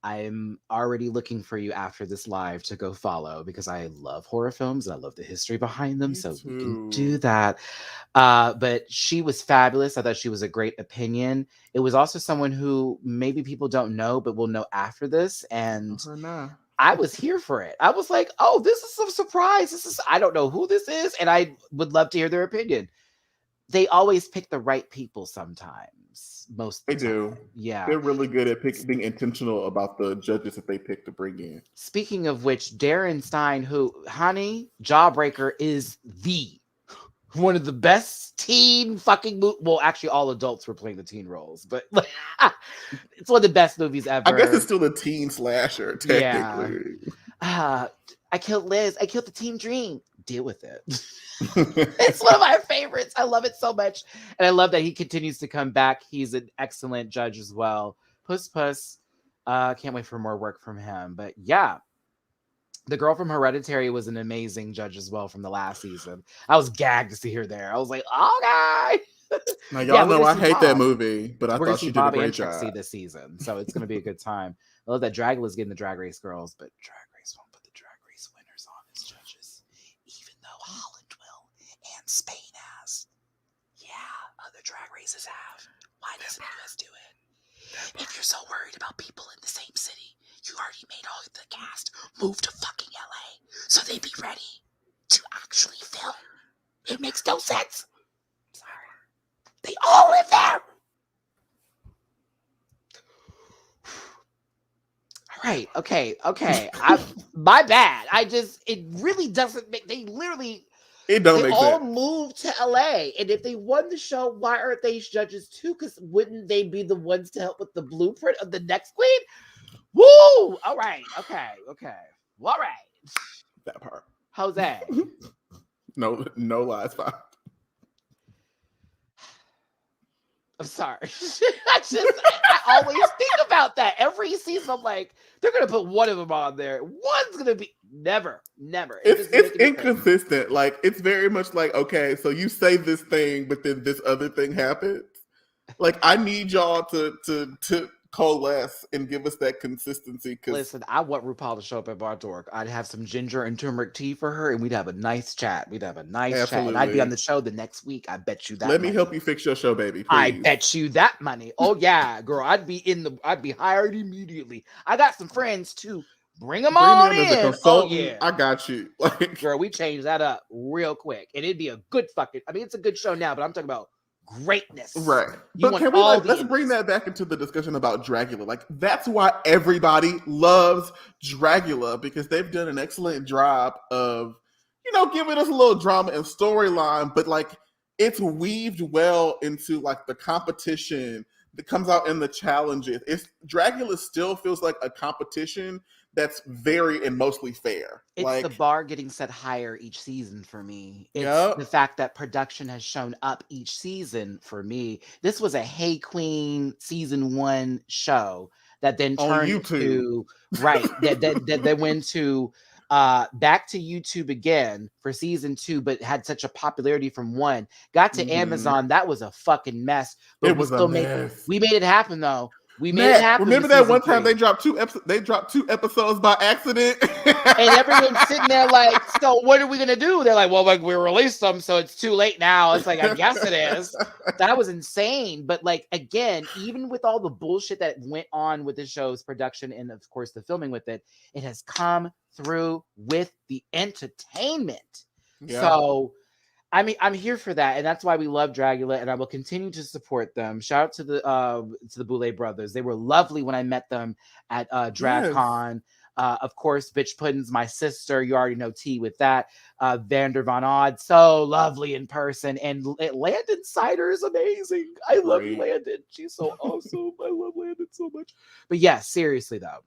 I'm already looking for you after this live to go follow because I love horror films and I love the history behind them. So we can do that. But she was fabulous. I thought she was a great opinion. It was also someone who maybe people don't know, but will know after this. And I was here for it. I was like, oh, this is a surprise. I don't know who this is. And I would love to hear their opinion. They always pick the right people sometimes. Most of the time. Yeah. They're really good at being intentional about the judges that they pick to bring in. Speaking of which, Darren Stein, who, honey, Jawbreaker is one of the best teen fucking well, actually all adults were playing the teen roles, but it's one of the best movies ever. I guess it's still a teen slasher, technically. Yeah. I killed Liz. I killed the teen dream. deal with it. It's one of my favorites. I love it so much. And I love that he continues to come back. He's an excellent judge as well. Puss. Can't wait for more work from him. But yeah, the girl from Hereditary was an amazing judge as well from the last season. I was gagged to see her there. I was like, okay. Now, y'all know I hate that movie, but I thought she did a great job. This season, so it's going to be a good time. I love that Dragula's getting the Drag Race girls, but Drag Race won't put the Drag Race winners on as judges, even though Holland will and Spain has. Yeah, other Drag Races have. Why doesn't US do it? If you're so worried about people in the same city, you already made all the cast move to fucking LA, so they be ready to actually film. It makes no sense. Sorry. They all live there. All right. Okay. My bad. It really doesn't make, they all moved to LA. And if they won the show, why aren't they judges too? Because wouldn't they be the ones to help with the blueprint of the next queen? Woo! All right. Okay. All right. That part. Jose. No lies, fine. I'm sorry. I always think about that. Every season, I'm like, they're going to put one of them on there. One's going to be never. It's inconsistent. Like, it's very much like, okay, so you say this thing, but then this other thing happens. Like, I need y'all to coalesce and give us that consistency. Listen, I want RuPaul to show up at Bar Dork. I'd have some ginger and turmeric tea for her, and we'd have a nice chat. Chat. And I'd be on the show the next week. I bet you that. Let me help you fix your show, baby. Please. I bet you that money. Oh yeah, girl. I'd be hired immediately. I got some friends too. Bring them on in. Oh yeah, I got you. Like, girl, we change that up real quick, and it'd be a good fucking. I mean, it's a good show now, but I'm talking about greatness, right? But can we let's bring that back into the discussion about Dragula? Like, that's why everybody loves Dragula, because they've done an excellent job of, giving us a little drama and storyline, but like it's weaved well into like the competition that comes out in the challenges. Dragula still feels like a competition that's very and mostly fair. It's like, the bar getting set higher each season for me. It's the fact that production has shown up each season for me. This was a Hey Queen season 1 show that then turned into that went to back to YouTube again for season 2, but had such a popularity from 1. Got to Amazon, that was a fucking mess. But it was a mess. We made it happen though. We made it happen. Remember that one time they dropped 2 episodes by accident, and everyone's sitting there like, "So what are we gonna do?" They're like, "Well, like we released them, so it's too late now." It's like, I guess it is. That was insane. But like again, even with all the bullshit that went on with the show's production and of course the filming with it, it has come through with the entertainment. Yeah. So. I mean, I'm here for that, and that's why we love Dragula, and I will continue to support them. Shout out to the Boulay brothers; they were lovely when I met them at DragCon. Yes. Of course, Bitch Puddin's my sister. You already know T with that. Vander Von Odd, so lovely in person, and Landon Sider is amazing. I love Landon; she's so awesome. I love Landon so much. But yeah, seriously though.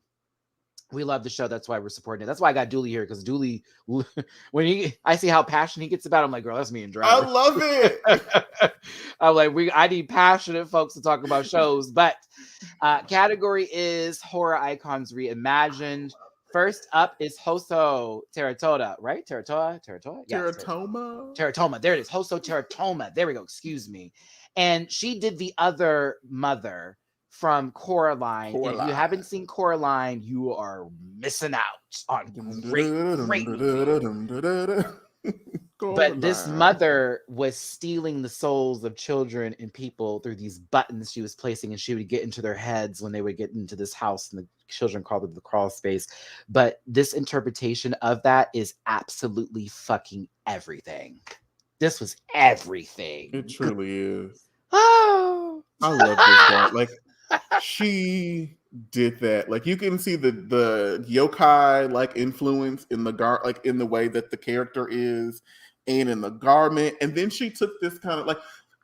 We love the show. That's why we're supporting it. That's why I got Dooley here, because Dooley, when I see how passionate he gets about it, I'm like, girl, that's me and Drag. I love it. I'm like, I need passionate folks to talk about shows. But category is Horror Icons Reimagined. First up is Hoso Teratoma, right? Teratoma? Yeah, Teratoma. There it is. Hoso Teratoma. There we go. Excuse me. And she did the other mother from Coraline. And if you haven't seen Coraline, you are missing out on great But this mother was stealing the souls of children and people through these buttons she was placing, and she would get into their heads when they would get into this house, and the children called it the crawl space. But this interpretation of that is absolutely fucking everything. This was everything. It truly is. Oh, I love this guy. Like, she did that. Like, you can see the yokai like influence in the like in the way that the character is and in the garment. And then she took this kind of like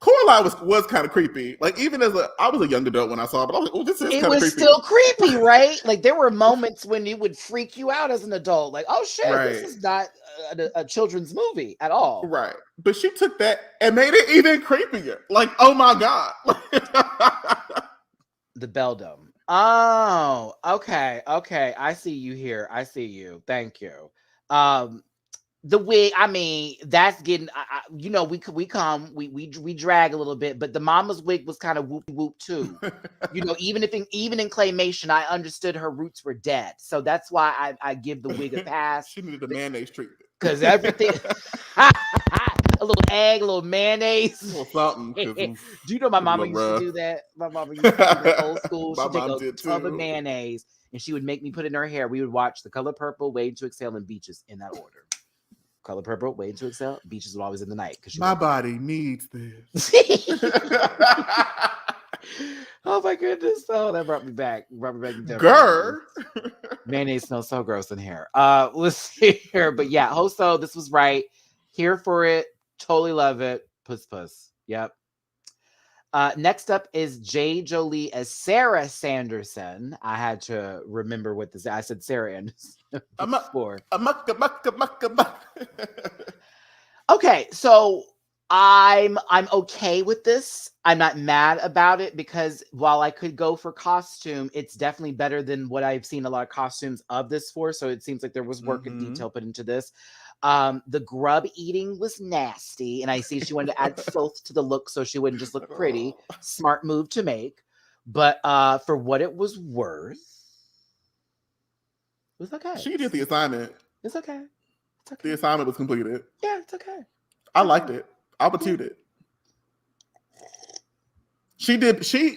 Coraline was kind of creepy. Like even I was a young adult when I saw it, but I was like, oh, this is kind of creepy. It was still creepy, right? Like there were moments when it would freak you out as an adult. Like, oh shit, this is not a children's movie at all. Right. But she took that and made it even creepier. Like, oh my God. The beldam. Oh, okay. I see you here. I see you. Thank you. The wig, I mean, that's getting, we drag a little bit, but the mama's wig was kind of whoop whoop too. Even in claymation, I understood her roots were dead, so that's why I give the wig a pass. She needed a mayonnaise treatment because everything, a little egg, a little mayonnaise, a little something. Do you know my mama used to do that? My mama used to do that old school. She'd take a tub of mayonnaise and she would make me put it in her hair. We would watch The Color Purple, Waiting to Exhale, and Beaches in that order. Color Purple, Waiting to Excel, Beaches would always in the night. My body needs this. Oh my goodness. Oh, that brought me back. Grr. Mayonnaise smells so gross in here. Let's see here. But yeah, Hoso, this was right. Here for it. Totally love it. Puss. Yep. Next up is J. Jolie as Sarah Sanderson. I had to remember what this. I said Sarah Anderson before. Okay, so I'm okay with this. I'm not mad about it because while I could go for costume, it's definitely better than what I've seen a lot of costumes of this for. So it seems like there was work and detail put into this. The grub eating was nasty, and I see she wanted to add filth to the look so she wouldn't just look pretty. Smart move to make, but for what it was worth, it was okay. She did the assignment. It's okay. The assignment was completed. Yeah, it's okay. I liked it. I batued it.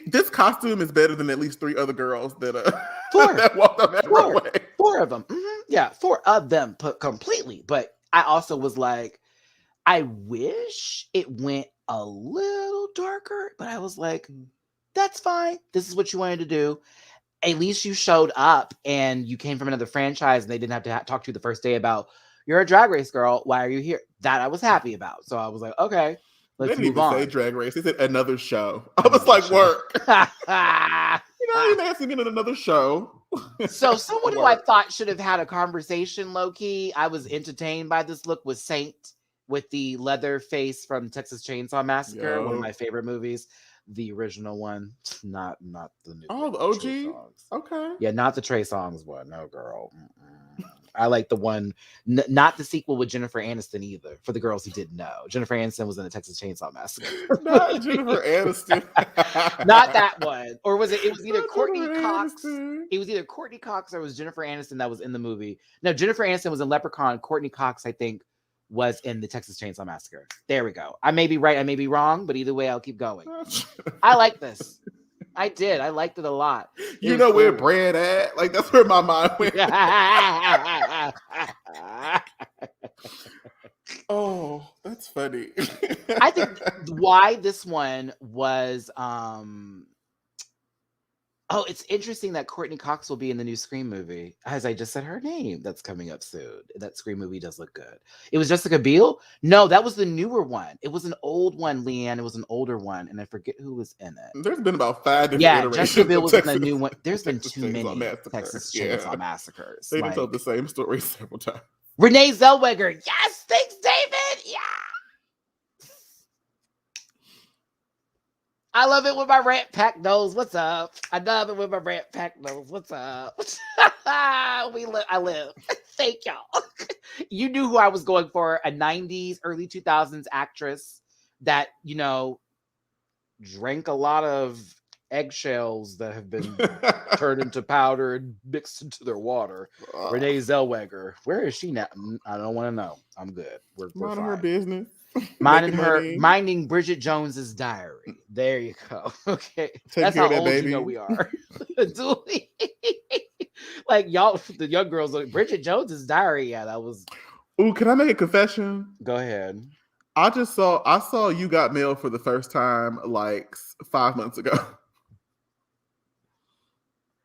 This costume is better than at least 3 other girls that that walked on that runway. 4 of them. Mm-hmm. Yeah, 4 of them put completely. But I also was like, I wish it went a little darker, but I was like, that's fine. This is what you wanted to do. At least you showed up and you came from another franchise and they didn't have to talk to you the first day about, you're a Drag Race girl. Why are you here? That I was happy about. So I was like, okay, let's move on. They didn't even say Drag Race. They said another show. I was like, work. You asked me in another show. So someone who I thought should have had a conversation low-key, I was entertained by this look, was Saint with the leather face from Texas Chainsaw Massacre, one of my favorite movies. The original one, not the new. Oh, the OG? Okay. Yeah, not the Trey Songz one. No, girl. I like the one, not the sequel with Jennifer Aniston either. For the girls who didn't know, Jennifer Aniston was in the Texas Chainsaw Massacre. Not Jennifer Aniston. Not that one. Or was it? It was either Courtney Cox. It was either Courtney Cox or it was Jennifer Aniston that was in the movie. No, Jennifer Aniston was in Leprechaun. Courtney Cox, I think, was in the Texas Chainsaw Massacre. There we go. I may be right. I may be wrong, but either way, I'll keep going. I like this. I did. I liked it a lot. You know where Brad at? Like, that's where my mind went. Oh, that's funny. I think why this one was it's interesting that Courtney Cox will be in the new Scream movie. As I just said her name, that's coming up soon. That Scream movie does look good. It was Jessica Biel? No, that was the newer one. It was an old one, Leanne. It was an older one, and I forget who was in it. There's been about 5 different iterations. Jessica Biel was in the new one. There's been too many Texas Chainsaw Massacres. They told the same story several times. Renee Zellweger. Yes, thanks, David. Yeah. I love it when my rant pack knows what's up. I love it when my rant pack knows what's up. I live. Thank y'all. You knew who I was going for, a 90s, early 2000s actress that, drank a lot of eggshells that have been turned into powder and mixed into their water. Renee Zellweger. Where is she now? I don't want to know. I'm good. We're minding her business. Minding Bridget Jones's Diary. There you go. Okay. That's how old baby. We are. Like y'all, the young girls, like Bridget Jones's Diary. Yeah, that was. Ooh, can I make a confession? Go ahead. I saw You Got Mail for the first time like 5 months ago.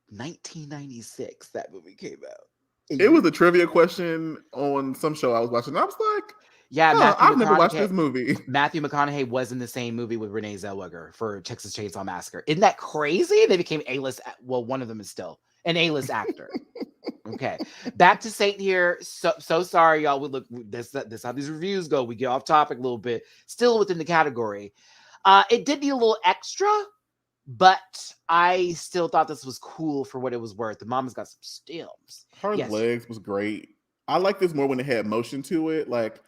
1996, that movie came out. It was a trivia question on some show I was watching. I was like, Yeah, I've never watched this movie. Matthew McConaughey was in the same movie with Renee Zellweger for Texas Chainsaw Massacre. Isn't that crazy? They became A-list. Well, one of them is still an A-list actor. Okay, back to Saint here. So sorry, y'all. We look this how these reviews go. We get off topic a little bit. Still within the category. It did need a little extra, but I still thought this was cool for what it was worth. The mama's got some stems. Her legs was great. I like this more when it had motion to it. Like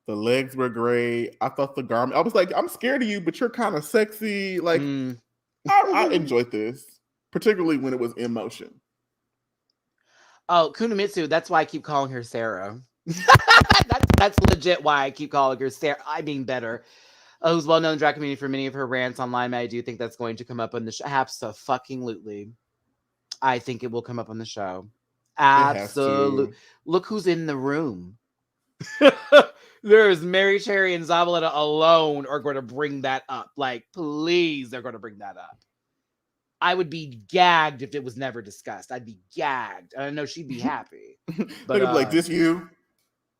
the legs were great. I thought the garment. I was like, I'm scared of you, but you're kind of sexy. Like I enjoyed this, particularly when it was in motion. Oh, Kunimitsu. That's why I keep calling her Sarah. that's legit why I keep calling her Sarah. I mean better. Who's well known in drag community for many of her rants online. I do think that's going to come up on the show. Absolutely. I think it will come up on the show. Absolutely. Look who's in the room. There's Mary Cherry and Zavaleta alone are going to bring that up. Like, please, they're going to bring that up. I would be gagged if it was never discussed. I'd be gagged. I know she'd be happy. But they'd be like, this you?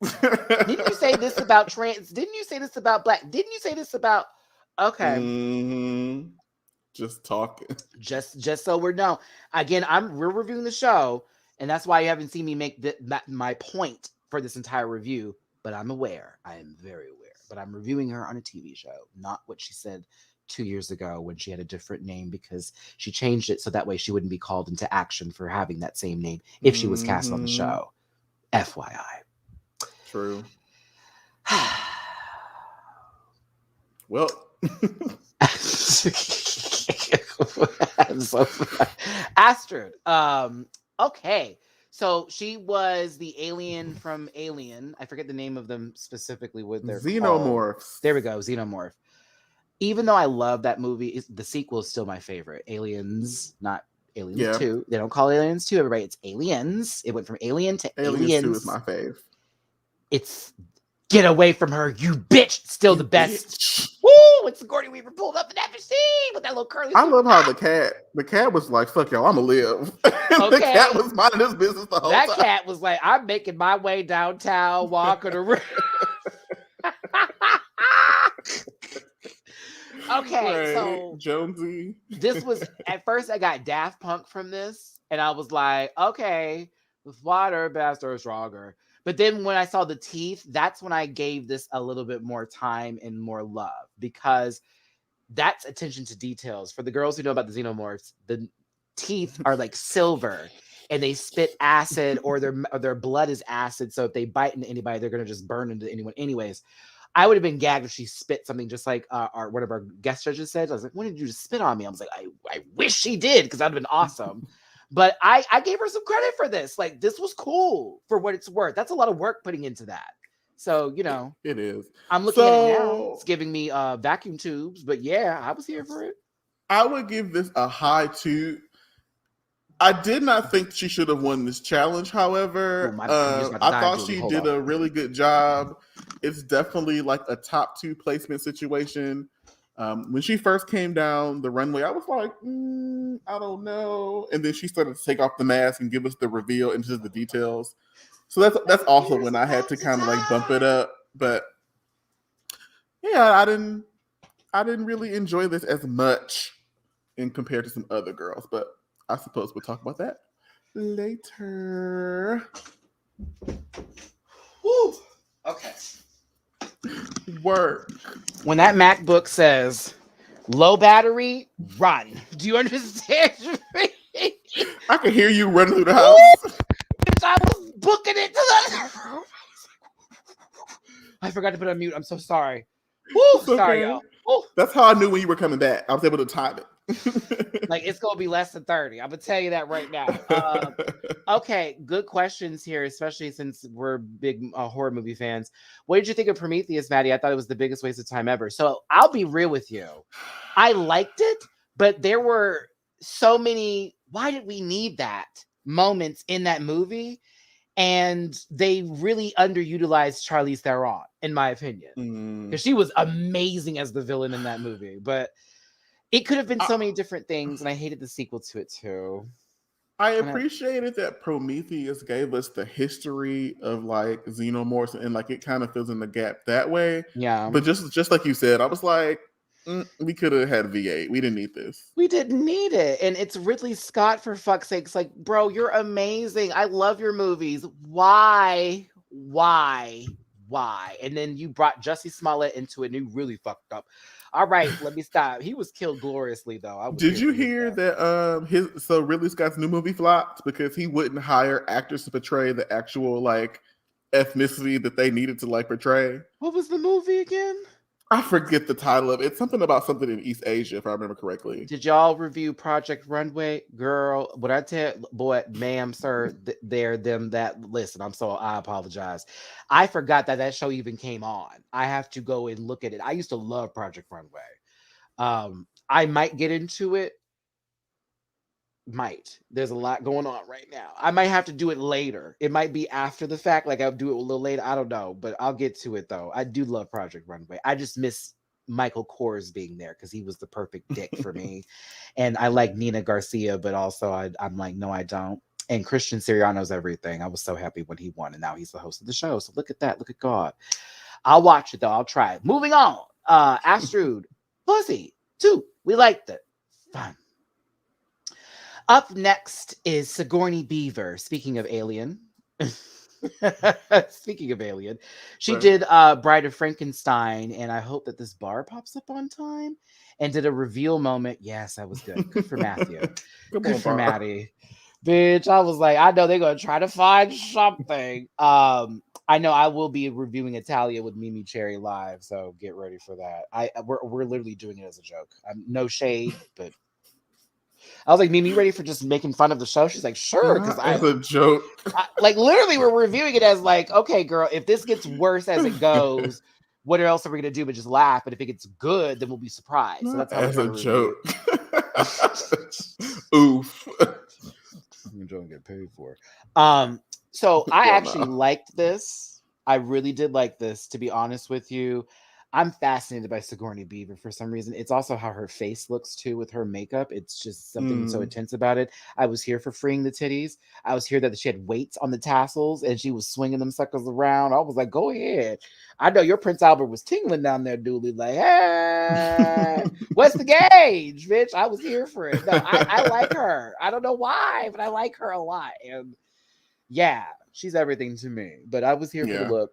Didn't you say this about trans? Didn't you say this about black? Didn't you say this about? Okay. Mm-hmm. Just talking. Just so we're known. Again, we're reviewing the show, and that's why you haven't seen me make that my point for this entire review. But I'm aware. I am very aware. But I'm reviewing her on a TV show, not what she said 2 years ago when she had a different name, because she changed it so that way she wouldn't be called into action for having that same name if she was cast on the show. FYI. True. Well. Astrid. Okay. So she was the alien from Alien. I forget the name of them specifically. What they're Xenomorphs. Called. There we go. Xenomorph. Even though I love that movie, the sequel is still my favorite. Aliens, not Aliens 2. They don't call it Aliens 2, everybody. It's Aliens. It went from Alien to Aliens. Aliens 2 is my fave. It's get away from her, you bitch. Still the best. Bitch. Woo! It's Sigourney Weaver pulled up in that machine with that little curly. I love how the cat was like, fuck y'all, I'ma live. The cat was minding his business the whole time. That cat was like, I'm making my way downtown, walking around. Okay, right. So Jonesy. This was at first I got Daft Punk from this, and I was like, okay, with water, faster, stronger. But then when I saw the teeth, that's when I gave this a little bit more time and more love, because that's attention to details. For the girls who know about the Xenomorphs, the teeth are like silver, and they spit acid, or their blood is acid. So if they bite into anybody, they're gonna just burn into anyone. Anyways, I would have been gagged if she spit something, just like one of our guest judges said. I was like, when did you just spit on me? I was like, I wish she did, because that'd have been awesome. But I gave her some credit for this. Like, this was cool for what it's worth. That's a lot of work putting into that. So, you know. It is. I'm looking at it now. It's giving me vacuum tubes. But yeah, I was here for it. I would give this a high 2. I did not think she should have won this challenge, however. I thought she did a really good job. It's definitely like a top 2 placement situation. When she first came down the runway, I was like, I don't know. And then she started to take off the mask and give us the reveal into the details. So that's also when I had to kind of like bump it up. But yeah, I didn't really enjoy this as much in compared to some other girls. But I suppose we'll talk about that later. Woo. Okay. Work. When that MacBook says low battery, run. Do you understand me? I can hear you running through the house. I was booking it to the room. I forgot to put on mute. I'm so sorry. Woo, sorry, y'all. Woo. That's how I knew when you were coming back. I was able to time it. Like, it's gonna be less than 30. I'm gonna tell you that right now. Okay, good questions here, especially since we're big horror movie fans. What did you think of Prometheus, Maddie? I thought it was the biggest waste of time ever. So I'll be real with you. I liked it, but there were so many, why did we need that moments in that movie? And they really underutilized Charlize Theron, in my opinion, because she was amazing as the villain in that movie. But it could have been so many different things, and I hated the sequel to it too. I appreciated that Prometheus gave us the history of like xenomorphs and like it kind of fills in the gap that way. Yeah. But just like you said, I was like, we could have had V8. We didn't need this. We didn't need it. And it's Ridley Scott, for fuck's sakes. Like, bro, you're amazing. I love your movies. Why? And then you brought Jussie Smollett into it and you really fucked up. All right, let me stop. He was killed gloriously, though. Did you hear that so Ridley Scott's new movie flopped because he wouldn't hire actors to portray the actual like ethnicity that they needed to like portray? What was the movie again? I forget the title of it. It's something about something in East Asia, if I remember correctly. Did y'all review Project Runway? Girl, what I tell, boy, ma'am, sir, them, that. Listen, I apologize. I forgot that show even came on. I have to go and look at it. I used to love Project Runway. I might get into it. There's a lot going on right now. I might have to do it later. It might be after the fact, like I'll do it a little later. I don't know, but I'll get to it though. I do love Project Runway. I just miss Michael Kors being there because he was the perfect dick for me. And I like Nina Garcia, but also I'm like, no, I don't. And Christian Siriano's everything. I was so happy when he won, and now he's the host of the show. So look at that. Look at God. I'll watch it though. I'll try it. Moving on. Astrud, Pussy 2. We liked it. Fun. Up next is Sigourney Beaver. Speaking of Alien. She did Bride of Frankenstein, and I hope that this bar pops up on time, and did a reveal moment. Yes, that was good. Good for Matthew. Good for Matty. Bitch, I was like, I know they're going to try to find something. I know I will be reviewing Italia with Mimi Cherry live, so get ready for that. We're literally doing it as a joke. No shade, but I was like, Mimi, you ready for just making fun of the show? She's like, sure. Because it's a joke. Like, literally, we're reviewing it as like, okay, girl, if this gets worse as it goes, what else are we going to do but just laugh? But if it gets good, then we'll be surprised. So that's how as a joke. Oof. You don't get paid for. So I actually liked this. I really did like this, to be honest with you. I'm fascinated by Sigourney Beaver for some reason. It's also how her face looks too with her makeup. It's just something so intense about it. I was here for freeing the titties. I was here that she had weights on the tassels and she was swinging them suckers around. I was like, go ahead. I know your Prince Albert was tingling down there, Dooley. Like, hey, what's the gauge, bitch? I was here for it. No, I like her. I don't know why, but I like her a lot. And yeah, she's everything to me. But I was here for the look.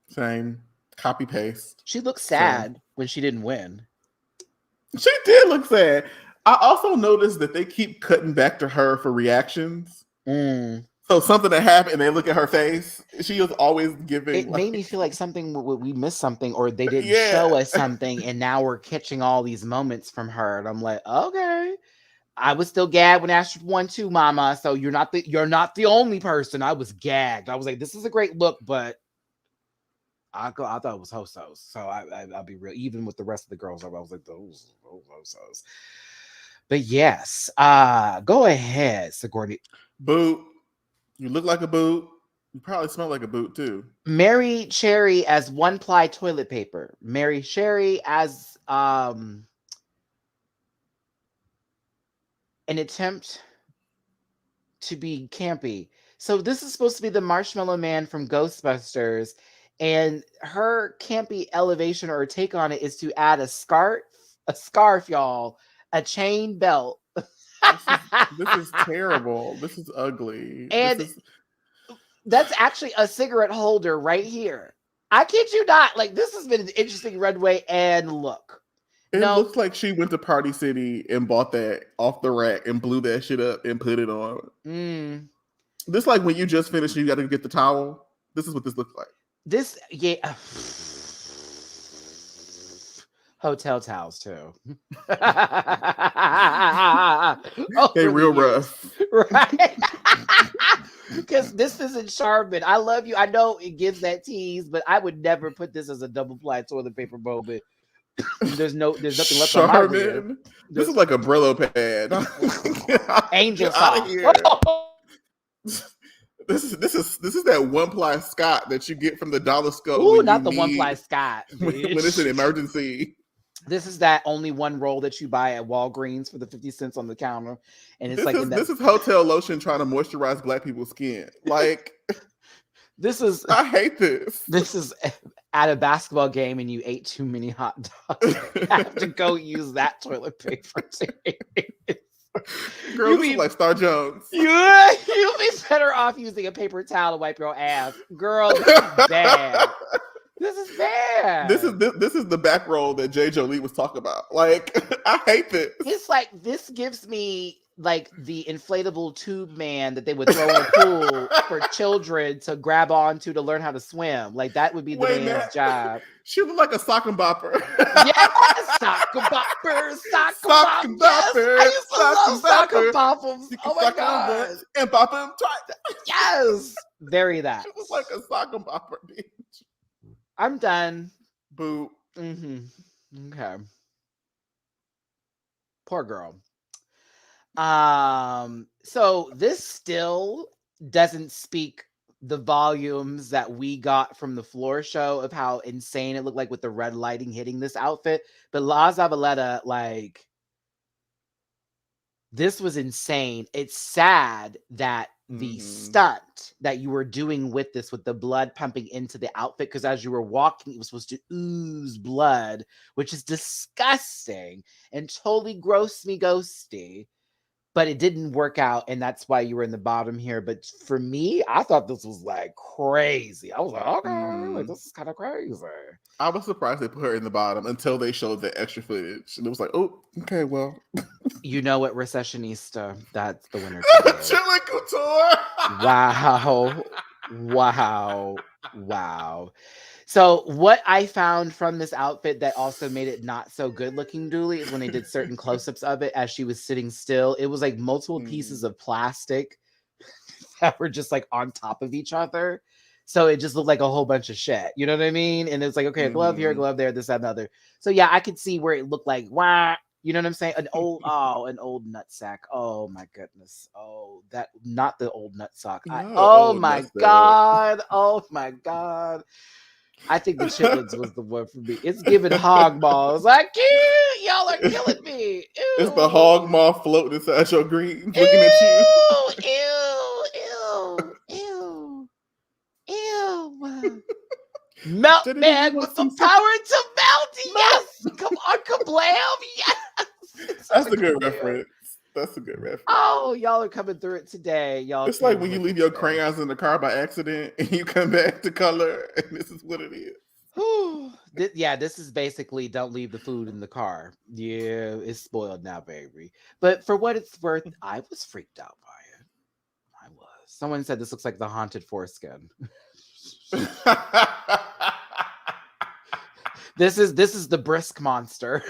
Same. Copy paste. She looked sad when she didn't win. She did look sad. I also noticed that they keep cutting back to her for reactions. So something that happened and they look at her face. She was always giving. It made me feel like we missed something, or they didn't show us something, and now we're catching all these moments from her. And I'm like, okay. I was still gagged when Astrid won too, Mama. So you're not the only person. I was gagged. I was like, this is a great look, but I thought it was Hosos. So I'll be real. Even with the rest of the girls, I was like, those Hosos. But yes, go ahead, Sigourney. Boot. You look like a boot. You probably smell like a boot too. Mary Cherry as one-ply toilet paper. Mary Cherry as an attempt to be campy. So this is supposed to be the Marshmallow Man from Ghostbusters. And her campy elevation or take on it is to add a scarf, y'all, a belt. This is terrible. This is ugly. And that's actually a cigarette holder right here. I kid you not. Like, this has been an interesting runway. And look. It looks like she went to Party City and bought that off the rack and blew that shit up and put it on. This like when you just finished and you got to get the towel. This is what this looks like. Hotel towels too. They real rough, right? Because this isn't Charmin. I love you. I know it gives that tease, but I would never put this as a double ply toilet paper moment. There's nothing left on my rib. This is like a Brillo pad. Angel sauce. This is that one ply Scott that you get from the dollar store. Ooh, not the one ply Scott. When it's an emergency. This is that only one roll that you buy at Walgreens for the 50 cents on the counter. And it's this is hotel lotion trying to moisturize black people's skin. Like, this is I hate this. This is at a basketball game and you ate too many hot dogs. You have to go use that toilet paper. Girl, this is like Star Jones. You'd be better off using a paper towel to wipe your ass. Girl, this is bad. This is bad. This is the back roll that J. Jolie was talking about. Like, I hate this. It's like, this gives me like the inflatable tube man that they would throw in a pool for children to grab onto to learn how to swim. Like, that would be the man's job. She looked like a sock and bopper. Yes, sock and bopper, sock and bopper. Yes, I used to love sock and boppers. Oh my god. And bop them twice. Yes, very that. She was like a sock and bopper, bitch. I'm done. Boo. Okay. Poor girl. So this still doesn't speak the volumes that we got from the floor show of how insane it looked like with the red lighting hitting this outfit. But La Zabaleta, like, this was insane. It's sad that the stunt that you were doing with this, with the blood pumping into the outfit, because as you were walking, it was supposed to ooze blood, which is disgusting and totally gross me ghosty. But it didn't work out, and that's why you were in the bottom here. But for me, I thought this was like crazy. I was like, okay, like, this is kind of crazy. I was surprised they put her in the bottom until they showed the extra footage. And it was like, oh, okay, well. You know what, Recessionista? That's the winner. Chili Couture. Wow. So what I found from this outfit that also made it not so good looking, Dooley, is when they did certain close-ups of it as she was sitting still. It was like multiple pieces of plastic that were just like on top of each other. So it just looked like a whole bunch of shit. You know what I mean? And it's like, okay, a glove here, a glove there, this, that, and the other. So yeah, I could see where it looked like, wah. You know what I'm saying? An old nutsack. Oh my goodness. Oh, that, not the old nutsock. Oh my God. I think the chitlins was the one for me. It's giving hog balls. Like, ew, y'all are killing me. Ew. It's the hog maw floating inside your greens, looking at you. Ew. Melt man with the power to melt. Yes. Come on, kablam. Yes. That's a good reference. That's a good reference. Oh, y'all are coming through it today. Y'all. It's like when you leave your crayons in the car by accident and you come back to color, and this is what it is. Yeah, this is basically don't leave the food in the car. Yeah, it's spoiled now, baby. But for what it's worth, I was freaked out by it. I was. Someone said this looks like the haunted foreskin. This is the brisk monster.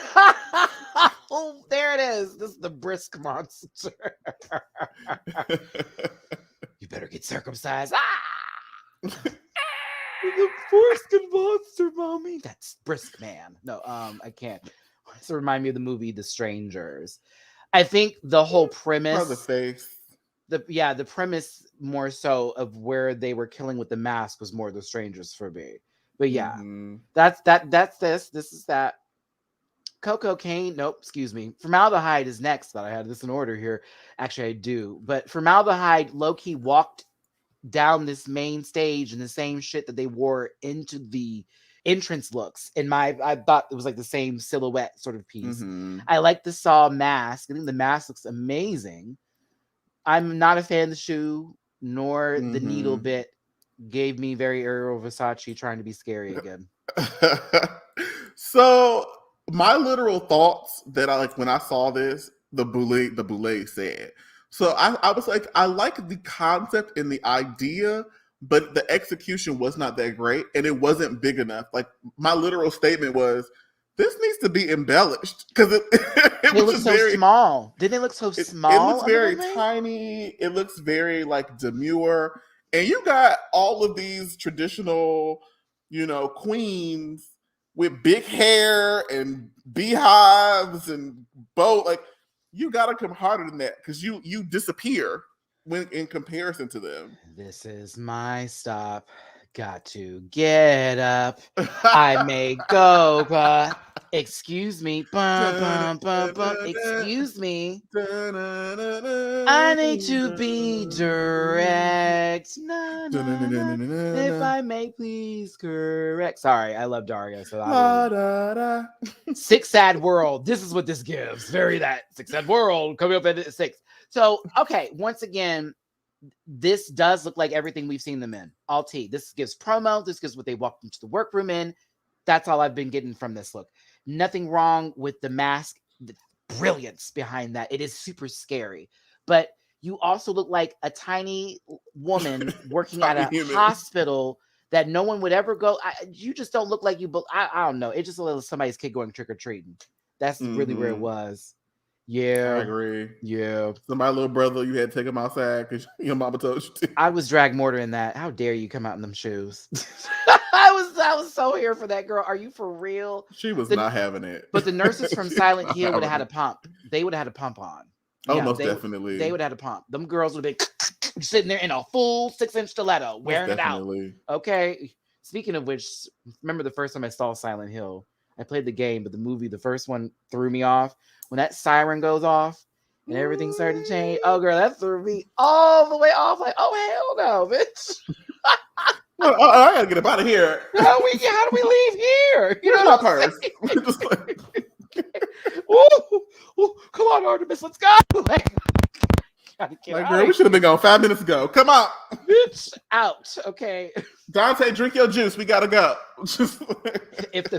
Oh, there it is. This is the brisk monster. You better get circumcised. The foreskin monster, mommy. That's brisk man. No, I can't. This remind me of the movie The Strangers. I think the whole premise. The face. The premise more so of where they were killing with the mask was more The Strangers for me. But yeah, that's this. This is that. Cocoa cane. Nope, excuse me. Formaldehyde is next, but I had this in order here. Actually, I do. But Formaldehyde low-key walked down this main stage in the same shit that they wore into the entrance looks. I thought it was like the same silhouette sort of piece. I like the Saw mask. I think the mask looks amazing. I'm not a fan of the shoe, nor the needle bit. Gave me very Ariel Versace trying to be scary again. So my literal thoughts that I like when I saw this, the boule said. So I was like, I like the concept and the idea, but the execution was not that great, and it wasn't big enough. Like, my literal statement was, this needs to be embellished, because it looks so small. Didn't it look so small? It looks very tiny. It looks very like demure, and you got all of these traditional, queens with big hair and beehives and bow. Like, you gotta come harder than that, because you disappear when in comparison to them. This is my stop. Got to get up. I may go, but excuse me. Bum, bum, bum, bum. Excuse me. I need to be direct. Na, na, na. If I may please correct. Sorry, I love Daria. So I will. Six Sad World. This is what this gives. Very that. Six Sad World. Coming up at 6. So, okay. Once again, this does look like everything we've seen them in. All T. This gives promo. This gives what they walked into the workroom in. That's all I've been getting from this look. Nothing wrong with the mask. The brilliance behind that. It is super scary. But you also look like a tiny woman working at a hospital that no one would ever go. You just don't look like you. I don't know. It just looks like somebody's kid going trick-or-treating. That's really where it was. Yeah. I agree. Yeah. So my little brother, you had to take him outside because your mama told you to. I was drag mortar in that. How dare you come out in them shoes? I was so here for that girl. Are you for real? She was not having it. But the nurses from Silent Hill would have had a pump. They would have had a pump on. Oh, yeah, most definitely. They would have had a pump. Them girls would have been sitting there in a full 6-inch stiletto, wearing it out. Okay. Speaking of which, remember the first time I saw Silent Hill? I played the game, but the movie, the first one, threw me off. When that siren goes off and everything started to change, oh girl, that threw me all the way off. Like, oh hell no, bitch! I gotta get up out of here. How do we leave here? You know my purse. Ooh, come on, Artemis, let's go! Girl, we should have been gone 5 minutes ago. Come on, bitch, out. Okay, Dante, drink your juice. We gotta go. If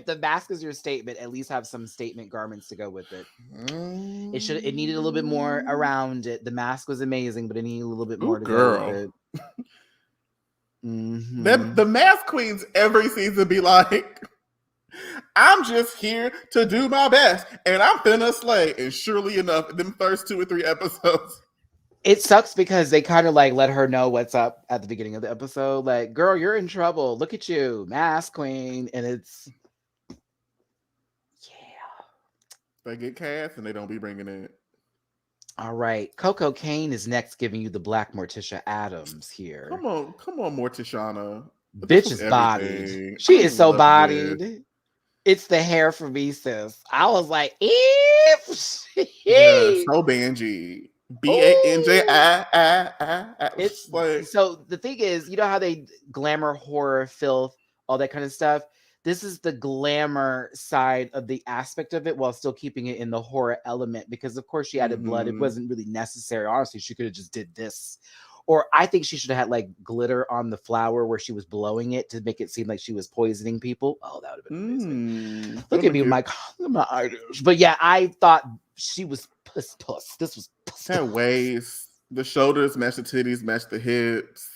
the mask is your statement, at least have some statement garments to go with it. It needed a little bit more around it. The mask was amazing, but it needed a little bit more to go with it. The mask queens every season be like, I'm just here to do my best and I'm finna slay. And surely enough, them first 2 or 3 episodes, it sucks because they kind of like let her know what's up at the beginning of the episode. Like, girl, you're in trouble. Look at you, mask queen. And it's, yeah. They get cast and they don't be bringing it. All right. Coco Kane is next, giving you the Black Morticia Addams here. Come on, Morticiana. Bitch is bodied. She is so bodied. It's the hair for me, sis. I was like, if yeah, so Banji. BANJI. It's like, so the thing is, you know how they glamour, horror, filth, all that kind of stuff. This is the glamour side of the aspect of it while still keeping it in the horror element, because of course she added blood. It wasn't really necessary. Honestly, she could have just did this. Or I think she should have had like glitter on the flower where she was blowing it to make it seem like she was poisoning people. Oh, that would have been amazing. Look at me, my items. But yeah, I thought she was puss. This was puss. That waist, the shoulders match the titties, match the hips,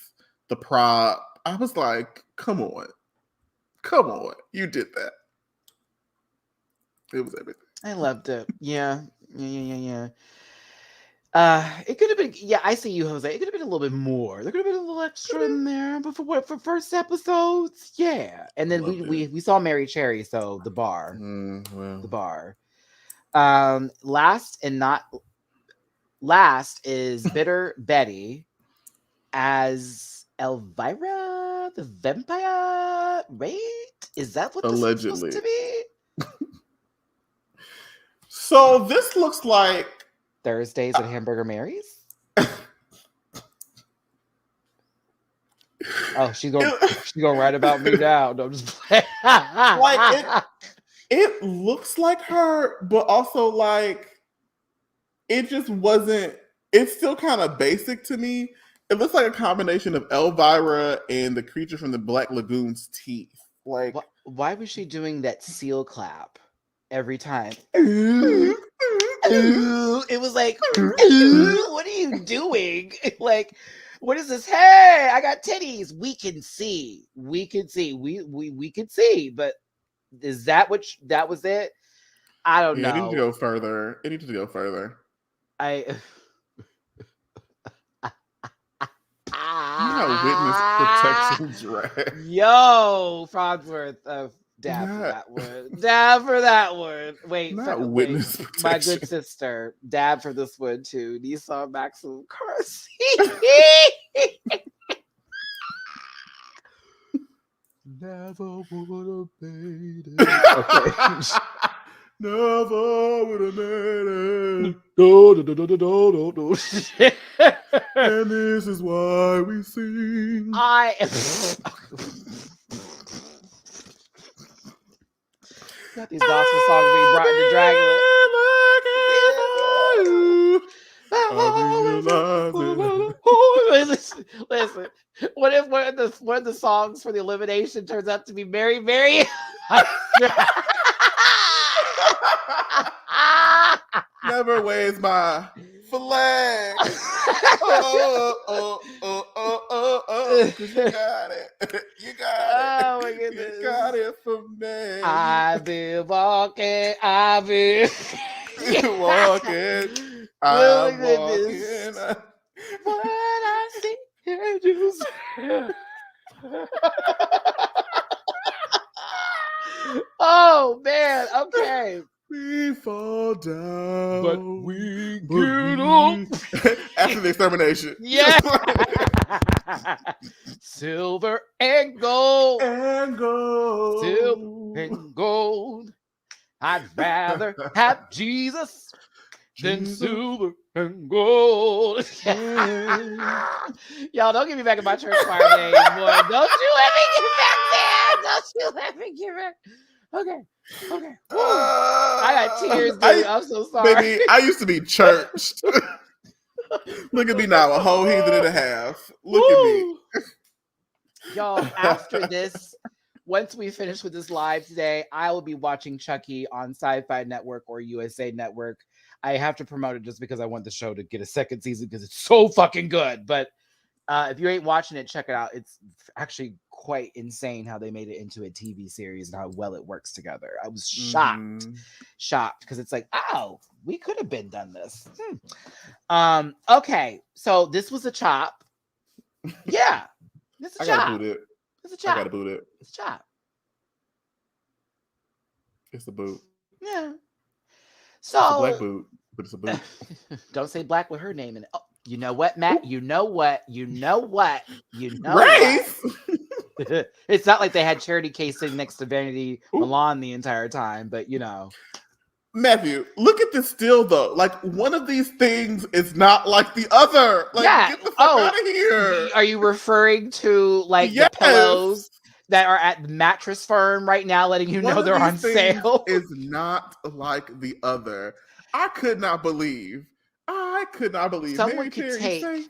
the prop. I was like, come on, you did that. It was everything. I loved it. Yeah. It could have been, I see you, Jose. It could have been a little bit more. There could have been a little extra in there, but for first episodes, yeah. And then we saw Mary Cherry, so the bar, the bar. Last and not last is Bitter Betty as Elvira the vampire. Right? Is that what allegedly this is supposed to be? So this looks like Thursdays at Hamburger Mary's. Oh, she's gonna write about me now. No, I'm just playing. Like it looks like her, but also like it just wasn't. It's still kind of basic to me. It looks like a combination of Elvira and the creature from the Black Lagoon's teeth. Like, why was she doing that seal clap every time? It was like, what are you doing? Like, what is this? Hey, I got titties. We can see. We could see. But is that what that was it? I don't know. It needed to go further. It needed to go further. Witness protection drag. Yo, Farnsworth. Dab for that one. Dab for that one. Wait, witness protection. My good sister. Dab for this one too. Nissan Maxim car seat. Never would have made it. Okay. Never would have made it. Do. And this is why we sing. Got these gospel songs being brought into Dragula. Listen. What if one of the songs for the elimination turns out to be Mary Mary? Never waves my flag. Oh. 'Cause you got it. You got it. Oh my goodness. You got it from me. I've been walking. I've been walking. Oh I'm my goodness. walking. What I see angels. Oh man, okay. We fall down, But we get up. After the extermination. Yeah. Silver and gold. And gold. Silver and gold. I'd rather have Jesus than silver and gold. Y'all don't get me back in my church choir anymore. Don't you let me get back there. Don't you let me get back. Okay. I got tears, dude. I'm so sorry. Baby, I used to be churched. Look at me now, a whole heathen and a half. Look at me. Y'all, after this, once we finish with this live today, I will be watching Chucky on Sci-Fi Network or USA Network. I have to promote it just because I want the show to get a second season because it's so fucking good. But if you ain't watching it, check it out. It's actually quite insane how they made it into a TV series and how well it works together. I was shocked because it's like, oh, we could have been done this. Okay, so this was a chop. Yeah, this is a chop. Gotta boot it. It's a chop. I gotta boot it. It's a chop. It's a boot. Yeah. It's a So black boot, but it's a boot. don't say black with her name in it. Oh, you know what, Matt? You know what? Race. It's not like they had Charity Case sitting next to Vanity Milan the entire time, but you know. Matthew, look at this still though. Like one of these things is not like the other. Like get the fuck out of here. Are you referring to like the pillows that are at the mattress firm right now, letting you know they're on sale? Is not like the other. I could not believe. Someone could take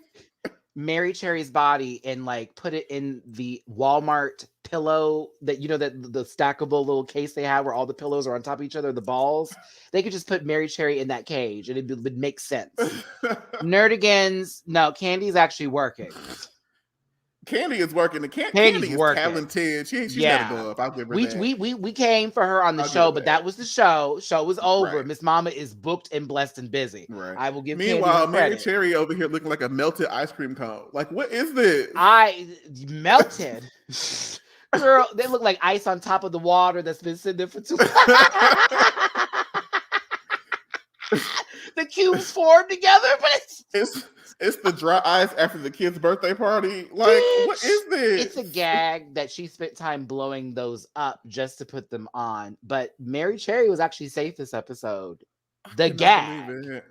Mary Cherry's body and like put it in the Walmart pillow that that the stackable little case they have where all the pillows are on top of each other, the balls. They could just put Mary Cherry in that cage and it would make sense. Nerdigans, no, Candy's actually working. Candy is working. Candy is working. Talented. She's never go up. I'll give her that. We came for her on the show, but that was the show. Show was over. Right. Miss Mama is booked and blessed and busy. Right. I will give. Meanwhile, Mary Cherry over here looking like a melted ice cream cone. Like, what is this? Melted. Girl, they look like ice on top of the water that's been sitting there for too long. The cubes formed together, but it's the dry ice after the kid's birthday party. Like, bitch, what is this? It's a gag that she spent time blowing those up just to put them on. But Mary Cherry was actually safe this episode. The gag.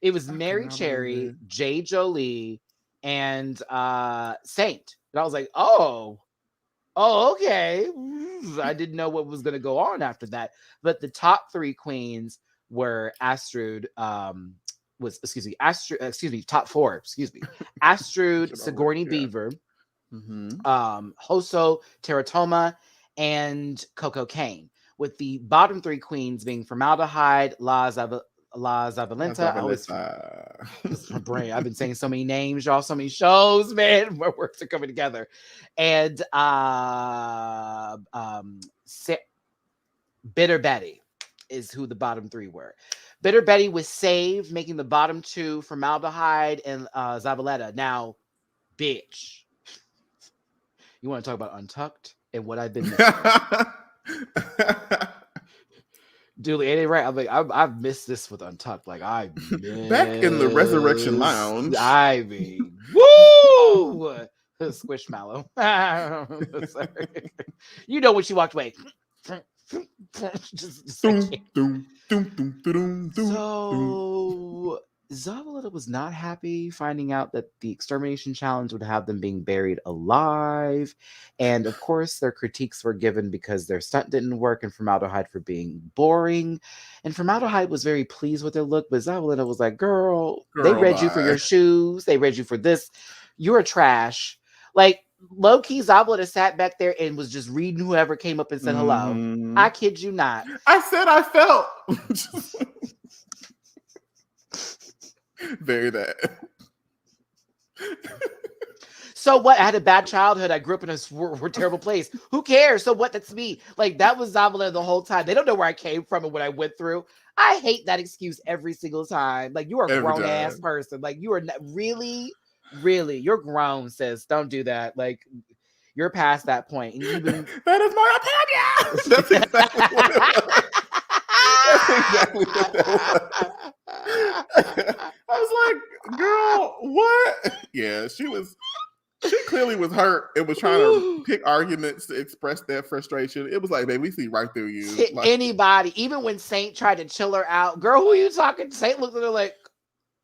It was Mary Cherry, Jay Jolie, and Saint. And I was like, oh, okay. I didn't know what was going to go on after that. But the top three queens were Astrud, top four, Astrud, Sigourney Beaver, Hoso Teratoma, and Coco Kane, with the bottom three queens being Formaldehyde, La Zavalenta. My brain. I've been saying so many names, y'all, so many shows, man. My works are coming together. And Bitter Betty is who the bottom three were. Bitter Betty was saved, making the bottom two Formaldehyde and Zavaleta. Now, bitch, you want to talk about Untucked and what I've been missing? Dude, ain't it right? I'm like, I've missed this with Untucked. Like, back in the Resurrection Lounge. I mean, woo! Squishmallow. Sorry. You know when she walked away. just I can't. So Zavaleta was not happy finding out that the extermination challenge would have them being buried alive. And of course, their critiques were given because their stunt didn't work and Formaldehyde for being boring. And Formaldehyde was very pleased with their look, but Zavaleta was like, girl, they read you for your shoes. They read you for this. You're trash. Like, low-key, Zavaleta sat back there and was just reading whoever came up and said hello. I kid you not. I said I felt. Very that. So what? I had a bad childhood. I grew up in a terrible place. Who cares? So what? That's me. Like, that was Zavaleta the whole time. They don't know where I came from and what I went through. I hate that excuse every single time. Like, you are a grown-ass person. Like, you are not, really, you're grown, sis. Don't do that. Like, you're past that point. And even that is my opinion. That's exactly what it was. That's exactly what that was. I was like, girl, what? Yeah, she clearly was hurt and was trying to pick arguments to express that frustration. It was like, baby, we see right through you. Like, anybody, even when Saint tried to chill her out, girl, who are you talking to? Saint looked at her like,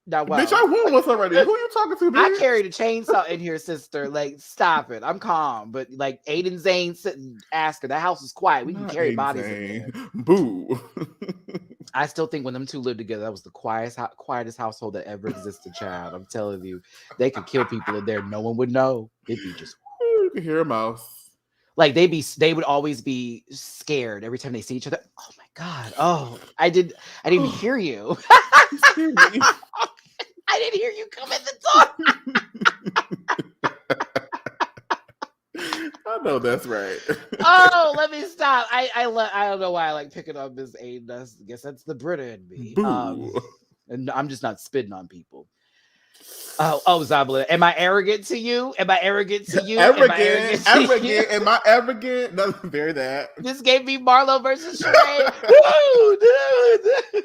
no, well, bitch, I won with already. Who you talking to, bitch? I carried a chainsaw in here, sister. Like, stop it. I'm calm. But like Aiden Zane sitting, ask her, that house is quiet. We can carry bodies in there. Boo. I still think when them two lived together, that was the quietest household that ever existed, child. I'm telling you, they could kill people in there. No one would know. It'd be just. You could hear a mouse. Like they would always be scared every time they see each other. Oh my God. Oh, I didn't even hear you. I didn't hear you come in the door. I know that's right. Oh, let me stop. I don't know why I like picking on Miss Aiden. I guess that's the Brita in me. And I'm just not spitting on people. Oh, Zavaleta. Am I arrogant to you? Am I arrogant to you? Arrogant. Am I arrogant? No, very that. This gave me Marlo versus Sheree. Woo, dude.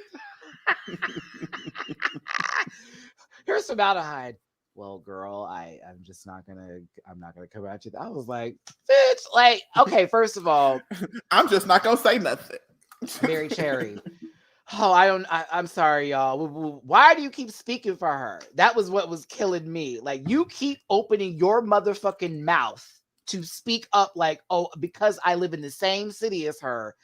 Here's Formaldehyde. Well, girl, I'm not gonna come at you. I was like, bitch, like, okay, first of all, I'm just not gonna say nothing. Mary Cherry. Oh, I'm sorry, y'all. Why do you keep speaking for her? That was what was killing me. Like, you keep opening your motherfucking mouth to speak up like, oh, because I live in the same city as her.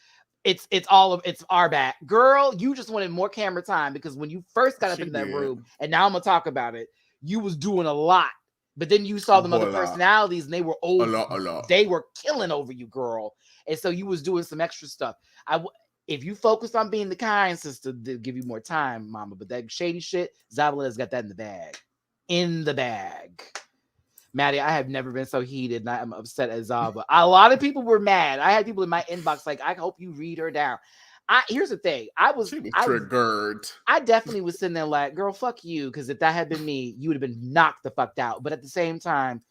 It's our bad. Girl, you just wanted more camera time because when you first got up in that room, and now I'm gonna talk about it, you was doing a lot. But then you saw the other personalities and they were over. A lot. They were killing over you, girl. And so you was doing some extra stuff. If you focus on being the kind sister, they'll give you more time, mama. But that shady shit, Zavaleta's got that in the bag. In the bag. Matty, I have never been so heated, and I'm upset at Zava. A lot of people were mad. I had people in my inbox like, I hope you read her down. Here's the thing. She was triggered. I definitely was sitting there like, girl, fuck you. Because if that had been me, you would have been knocked the fuck out. But at the same time,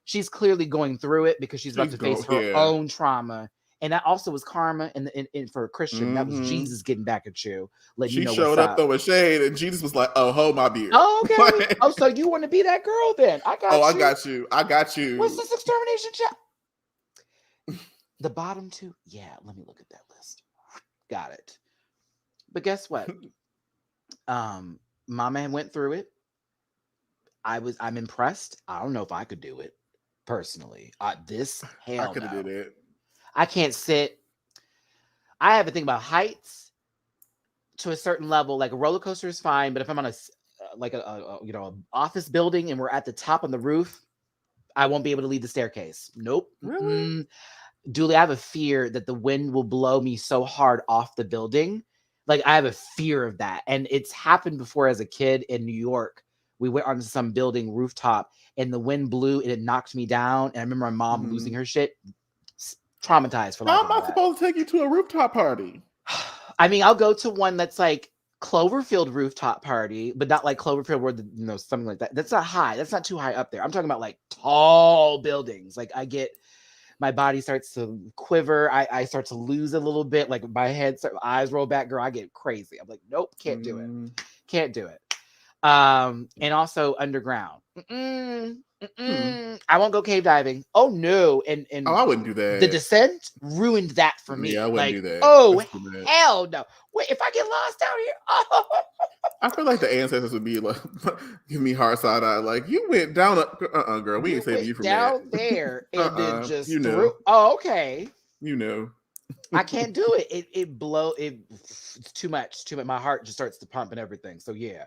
she's clearly going through it because she's about to face her own trauma. And that also was karma. And for a Christian, that was Jesus getting back at you. She showed up throwing shade, and Jesus was like, "Oh, hold my beer." Oh, okay. Oh, so you want to be that girl then? I got you. I got you. What's this extermination chat? The bottom two? Yeah, let me look at that list. Got it. But guess what? Mama went through it. I'm impressed. I don't know if I could do it personally. I could have did it. I can't sit. I have a thing about heights to a certain level. Like a roller coaster is fine, but if I'm on a office building and we're at the top on the roof, I won't be able to leave the staircase. Nope. Really? Julie, I have a fear that the wind will blow me so hard off the building. Like, I have a fear of that. And it's happened before as a kid in New York. We went onto some building rooftop and the wind blew and it knocked me down. And I remember my mom losing her shit. Traumatized for life. How am I supposed to take you to a rooftop party? I mean, I'll go to one that's like Cloverfield rooftop party, but not like Cloverfield where something like that. That's not high. That's not too high up there. I'm talking about like tall buildings. Like my body starts to quiver. I start to lose a little bit. Like my eyes roll back. Girl, I get crazy. I'm like, nope, can't do it. Can't do it. And also underground. I won't go cave diving. Oh no. Oh, And I wouldn't do that. The Descent ruined that for me. Yeah, I wouldn't do that. Oh That's too bad. hell no. Wait, if I get lost out here, oh. I feel like the ancestors would be like, give me hard side eye. Like, you went down, girl. We ain't saving you from down that. there and then just you know. through. Oh, okay. You know. I can't do it. It's too much. My heart just starts to pump and everything. So yeah.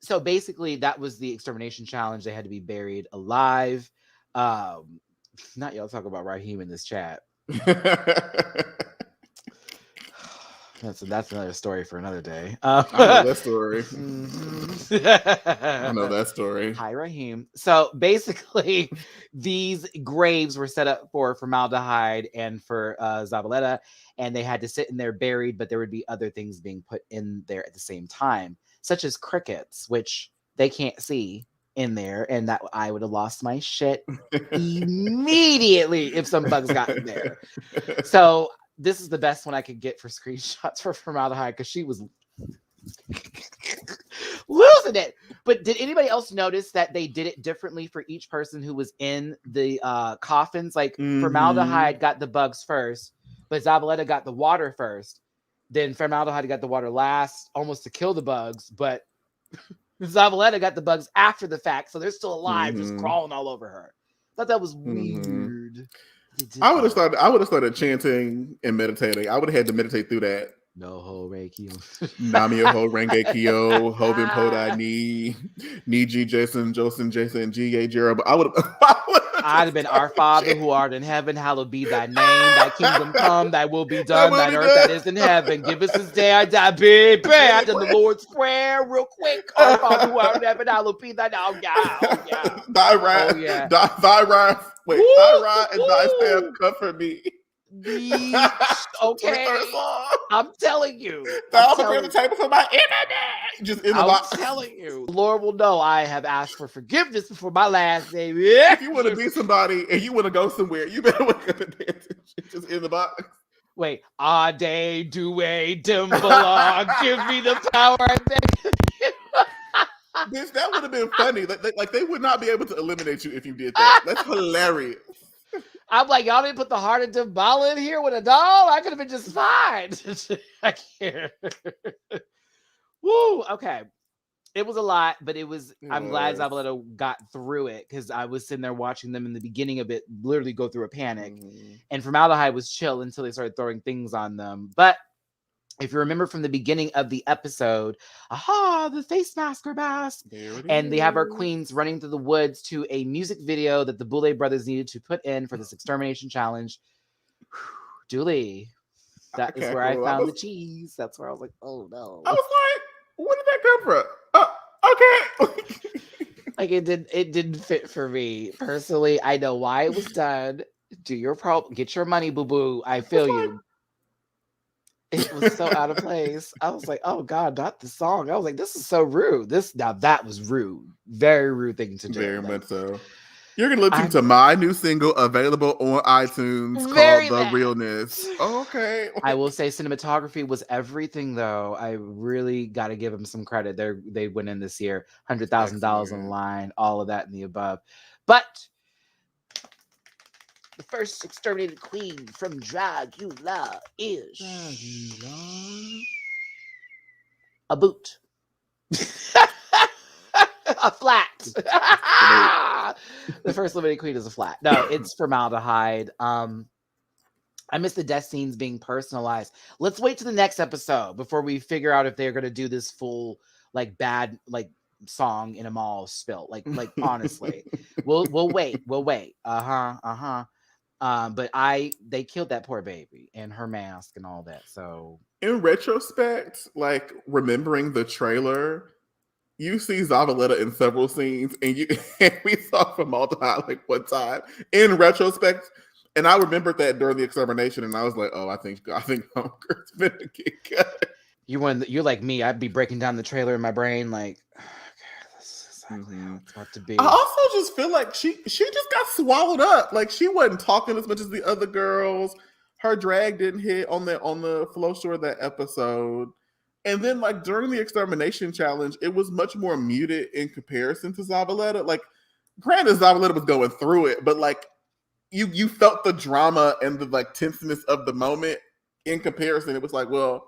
So basically that was the extermination challenge. They had to be buried alive. Not y'all talk about Raheem in this chat. That's another story for another day. I know that story. Mm-hmm. I know that story. Hi, Raheem. So basically, these graves were set up for formaldehyde and for Zavaleta, and they had to sit in there buried, but there would be other things being put in there at the same time, such as crickets, which they can't see in there, and that I would have lost my shit immediately if some bugs got in there. So this is the best one I could get for screenshots for formaldehyde because she was losing it. But did anybody else notice that they did it differently for each person who was in the coffins? Like formaldehyde got the bugs first, but Zabaleta got the water first. Then formaldehyde got the water last, almost to kill the bugs. But Zabaleta got the bugs after the fact, so they're still alive, just crawling all over her. I thought that was weird. I would have started chanting and meditating. I would have had to meditate through that. No ho reiki. Nami ho renge kyo, hobin podai ni G Jason Jason G A Jerub. I'd have been our Father who art in heaven, hallowed be thy name, thy kingdom come, thy will be done, thine earth that is in heaven. Give us this day our die, baby. I done the Lord's Prayer real quick. Our Father who art in heaven, hallowed be thy name. Oh yeah. Thy right, thy right. Wait, thy right and thy staff comfort me. Okay, I'm telling you. I'll prepare the table for my internet. Just in the box. I'm telling you. The Lord will know I have asked for forgiveness before my last day. If you want to be somebody and you want to go somewhere, you better wake up and dance. Just in the box. Wait. Ade, do a dimbalong. Give me the power. I beg. Bitch, that would have been funny. Like they would not be able to eliminate you if you did that. That's hilarious. I'm like, y'all didn't put the heart of Damballa in here with a doll? I could have been just fine. I can't. Woo, okay. It was a lot, but I'm glad Zabaleta got through it because I was sitting there watching them in the beginning of it literally go through a panic. And formaldehyde was chill until they started throwing things on them. But if you remember from the beginning of the episode, the face masker mask. And they have our queens running through the woods to a music video that the Boulay brothers needed to put in for this extermination challenge. Julie, that is where I found the cheese. That's where I was like, oh no. I was like, where did that come from? Okay. Like it didn't fit for me. Personally, I know why it was done. Do your get your money, boo-boo. I feel you. It was so out of place. I was like, oh God, not the song. I was like, this is so rude. That was rude. Very rude thing to do. Very much so. You're going to listen to my new single available on iTunes called The Realness. Okay. I will say cinematography was everything, though. I really got to give them some credit. They went in this year, $100,000 on the line, all of that and the above. But the first exterminated queen from Dragula is a boot. A flat. The first eliminated queen is a flat. No, it's formaldehyde. I miss the death scenes being personalized. Let's wait to the next episode before we figure out if they're gonna do this full bad song in a mall spill. Like honestly. We'll wait. But they killed that poor baby and her mask and all that. So in retrospect, remembering the trailer, you see Zavaleta in several scenes, and we saw formaldehyde one time in retrospect, and I remembered that during the extermination, and I was like, oh, I think Homegirl's gonna get cut. You're like me. I'd be breaking down the trailer in my brain, like, okay, this is exactly how it's about to be. I also just feel like she just got swallowed up. Like she wasn't talking as much as the other girls. Her drag didn't hit on the flow shore of that episode. And then, during the extermination challenge, it was much more muted in comparison to Zabaleta. Brandon Zavaleta was going through it, but like you felt the drama and the like tenseness of the moment. In comparison, it was like, well,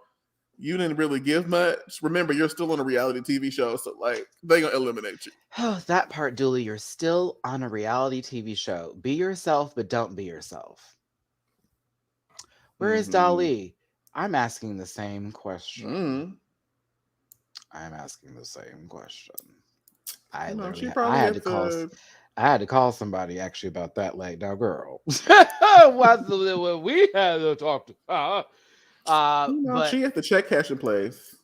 you didn't really give much. Remember, you're still on a reality TV show, so like they gonna eliminate you. Oh, that part, Dooley. You're still on a reality TV show. Be yourself, but don't be yourself. Where is Dolly? I'm asking the same question. I'm asking the same question. I had to call somebody actually about that. Like, now, girl, what's what we had to talk to? But she at the check cashing place.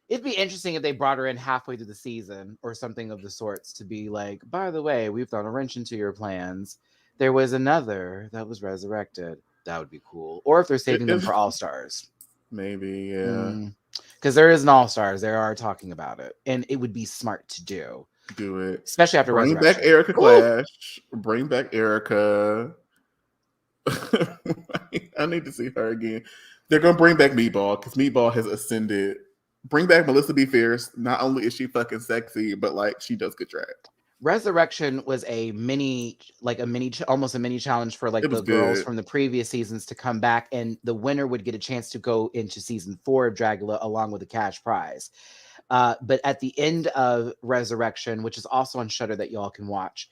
It'd be interesting if they brought her in halfway through the season or something of the sorts to be like, by the way, we've thrown a wrench into your plans. There was another that was resurrected. That would be cool. Or if they're saving them for All Stars. Maybe, yeah. Because there is an All Stars. They are talking about it. And it would be smart to do. Do it. Especially after Bring Resurrection. back Erica Clash. Bring back Erica. I need to see her again. They're going to bring back Meatball because Meatball has ascended. Bring back Melissa B. Fierce. Not only is she fucking sexy, but like she does good drag. Resurrection was almost a mini challenge for like the girls from the previous seasons to come back, and the winner would get a chance to go into season 4 of Dragula along with a cash prize. But at the end of Resurrection, which is also on Shudder that y'all can watch,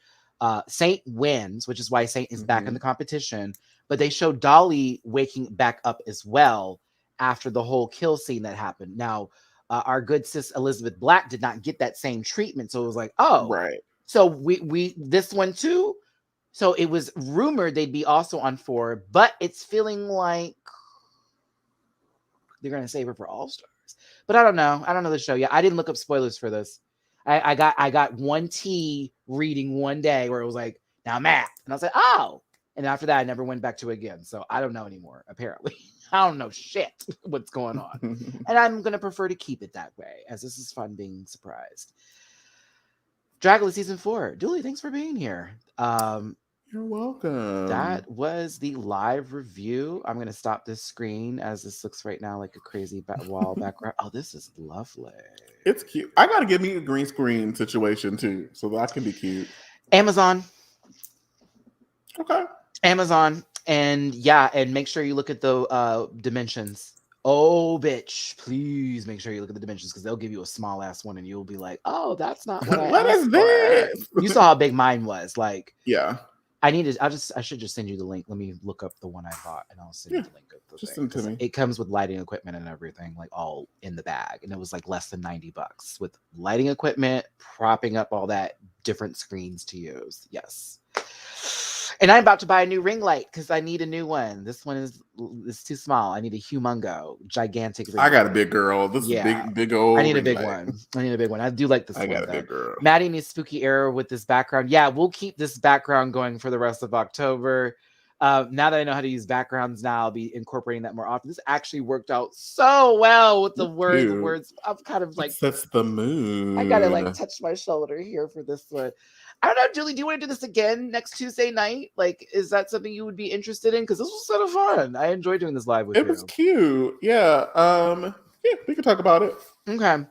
Saint wins, which is why Saint is back in the competition. But they show Dolly waking back up as well after the whole kill scene that happened. Now, our good sis Elizabeth Black did not get that same treatment, so it was like, oh, right. So we this one too. So it was rumored they'd be also on 4, but it's feeling like they're gonna save her for All Stars. But I don't know. I don't know the show yet. I didn't look up spoilers for this. I got one T reading one day where it was like, now Matt, and I was like, oh. And after that, I never went back to it again. So I don't know anymore. Apparently, I don't know shit what's going on, and I'm gonna prefer to keep it that way, as this is fun being surprised. Dragula season 4. Dooley, thanks for being here. You're welcome. That was the live review. I'm going to stop this screen as this looks right now like a crazy wall background. Oh, this is lovely. It's cute. I got to get me a green screen situation too, so that can be cute. Amazon. Okay. Amazon. And yeah, and make sure you look at the dimensions. Oh, bitch, please make sure you look at the dimensions because they'll give you a small ass one and you'll be like, oh, that's not what I What is this? You saw how big mine was. Like, yeah. I should just send you the link. Let me look up the one I bought and I'll send you the link of the just thing. send to me. It comes with lighting equipment and everything, like all in the bag. And it was like less than $90 with lighting equipment, propping up all that, different screens to use. Yes. And I'm about to buy a new ring light because I need a new one. This one is too small. I need a humongo, gigantic ring I got light. a big girl. This is big old. I need a big one. I do like this one. I got a big girl. Matty needs spooky era with this background. Yeah, we'll keep this background going for the rest of October. Now that I know how to use backgrounds now, I'll be incorporating that more often. This actually worked out so well with the words. I'm kind of like, sets the mood. I gotta like touch my shoulder here for this one. I don't know, Julie, do you want to do this again next Tuesday night? Like, is that something you would be interested in? Because this was sort of fun. I enjoyed doing this live with you. It was cute. Yeah. Yeah, we can talk about it. Okay.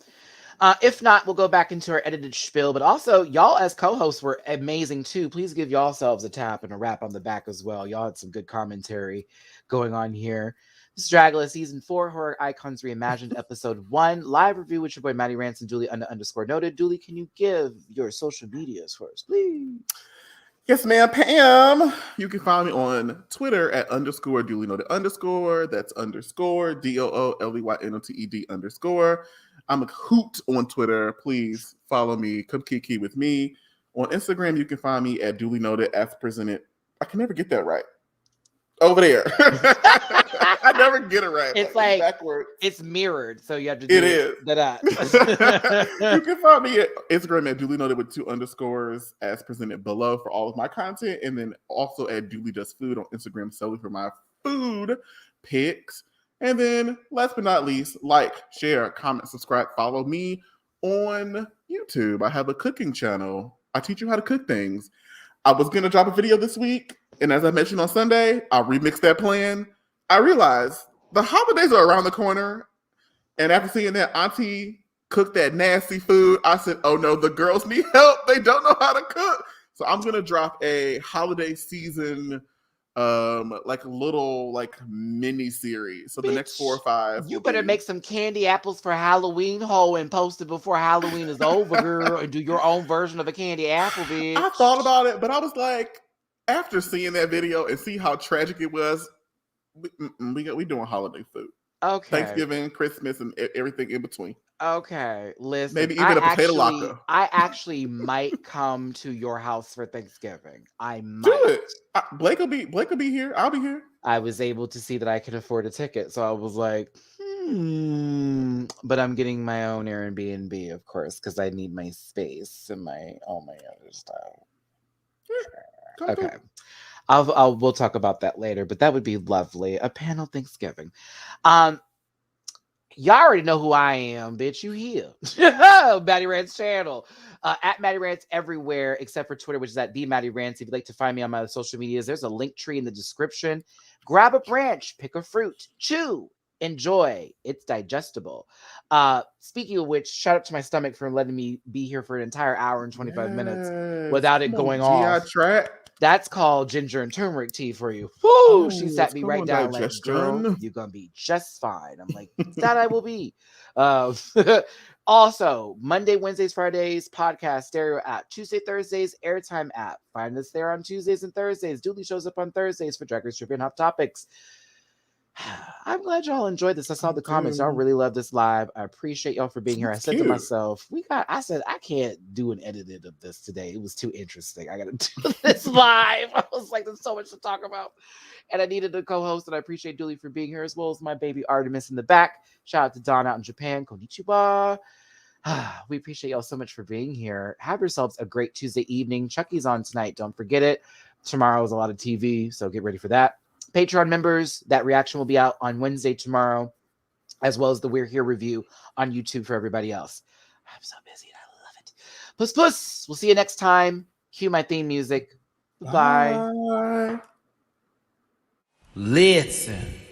If not, we'll go back into our edited spiel. But also, y'all as co-hosts were amazing too. Please give y'all selves a tap and a rap on the back as well. Y'all had some good commentary going on here. This is Dragula Season 4, Horror Icons Reimagined, Episode 1. Live review with your boy Matty Rants and Dooley _noted. Dooley, can you give your social medias first, please? Yes, ma'am, Pam. You can find me on Twitter at _Dooley noted _. That's _DOOLEYNOTED _. I'm a hoot on Twitter. Please follow me. Come kiki with me. On Instagram, you can find me at Dooley noted as presented. I can never get that right. Over there. I never get it right. It's like backwards. It's mirrored, so you have to do it is. You can find me at Instagram at Dooley noted with 2 underscores as presented below for all of my content, and then also at Dooley Does Food on Instagram solely for my food pics. And then last but not least, like, share, comment, subscribe, follow me on YouTube. I have a cooking channel. I teach you how to cook things. I was going to drop a video this week, and as I mentioned on Sunday, I remixed that plan. I realized the holidays are around the corner, and after seeing that Auntie cook that nasty food, I said, oh no, the girls need help. They don't know how to cook. So I'm gonna drop a holiday season, like a little like mini series. So the next 4 or 5. You better make some candy apples for Halloween, ho, and post it before Halloween is over, girl, and do your own version of a candy apple, bitch. I thought about it, but I was like, after seeing that video and see how tragic it was, we doing holiday food. Okay. Thanksgiving, Christmas, and everything in between. Okay, listen. Maybe even a potato latke. I actually might come to your house for Thanksgiving. I might. Do it. Blake will be here. I'll be here. I was able to see that I could afford a ticket, so I was like, but I'm getting my own Airbnb, of course, because I need my space and all my other stuff. Yeah, okay. We'll talk about that later, but that would be lovely. A panel Thanksgiving. Y'all already know who I am, bitch. You here. Matty Rants channel. At Matty Rants everywhere except for Twitter, which is at the Matty Rants. If you'd like to find me on my social medias, there's a link tree in the description. Grab a branch, pick a fruit, chew, enjoy. It's digestible. Speaking of which, shout out to my stomach for letting me be here for an entire hour and 25 minutes without it going off. That's called ginger and turmeric tea for you. Woo! She sat me right down like, girl, you're going to be just fine. I'm like, that I will be. Also, Monday, Wednesdays, Fridays, podcast stereo app. Tuesday, Thursdays, airtime app. Find us there on Tuesdays and Thursdays. Dooley shows up on Thursdays for Drag Race Trivia and Hot Topics. I'm glad y'all enjoyed this. I saw the comments. Y'all really love this live. I appreciate y'all for being here. I said to myself, I said, I can't do an edited of this today. It was too interesting. I got to do this live. I was like, there's so much to talk about. And I needed a co-host, and I appreciate Dooley for being here, as well as my baby Artemis in the back. Shout out to Don out in Japan. Konnichiwa. We appreciate y'all so much for being here. Have yourselves a great Tuesday evening. Chucky's on tonight. Don't forget it. Tomorrow is a lot of TV, so get ready for that. Patreon members, that reaction will be out on Wednesday tomorrow, as well as the We're Here review on YouTube for everybody else. I'm so busy and I love it. Puss, puss. We'll see you next time. Cue my theme music. Bye. Listen.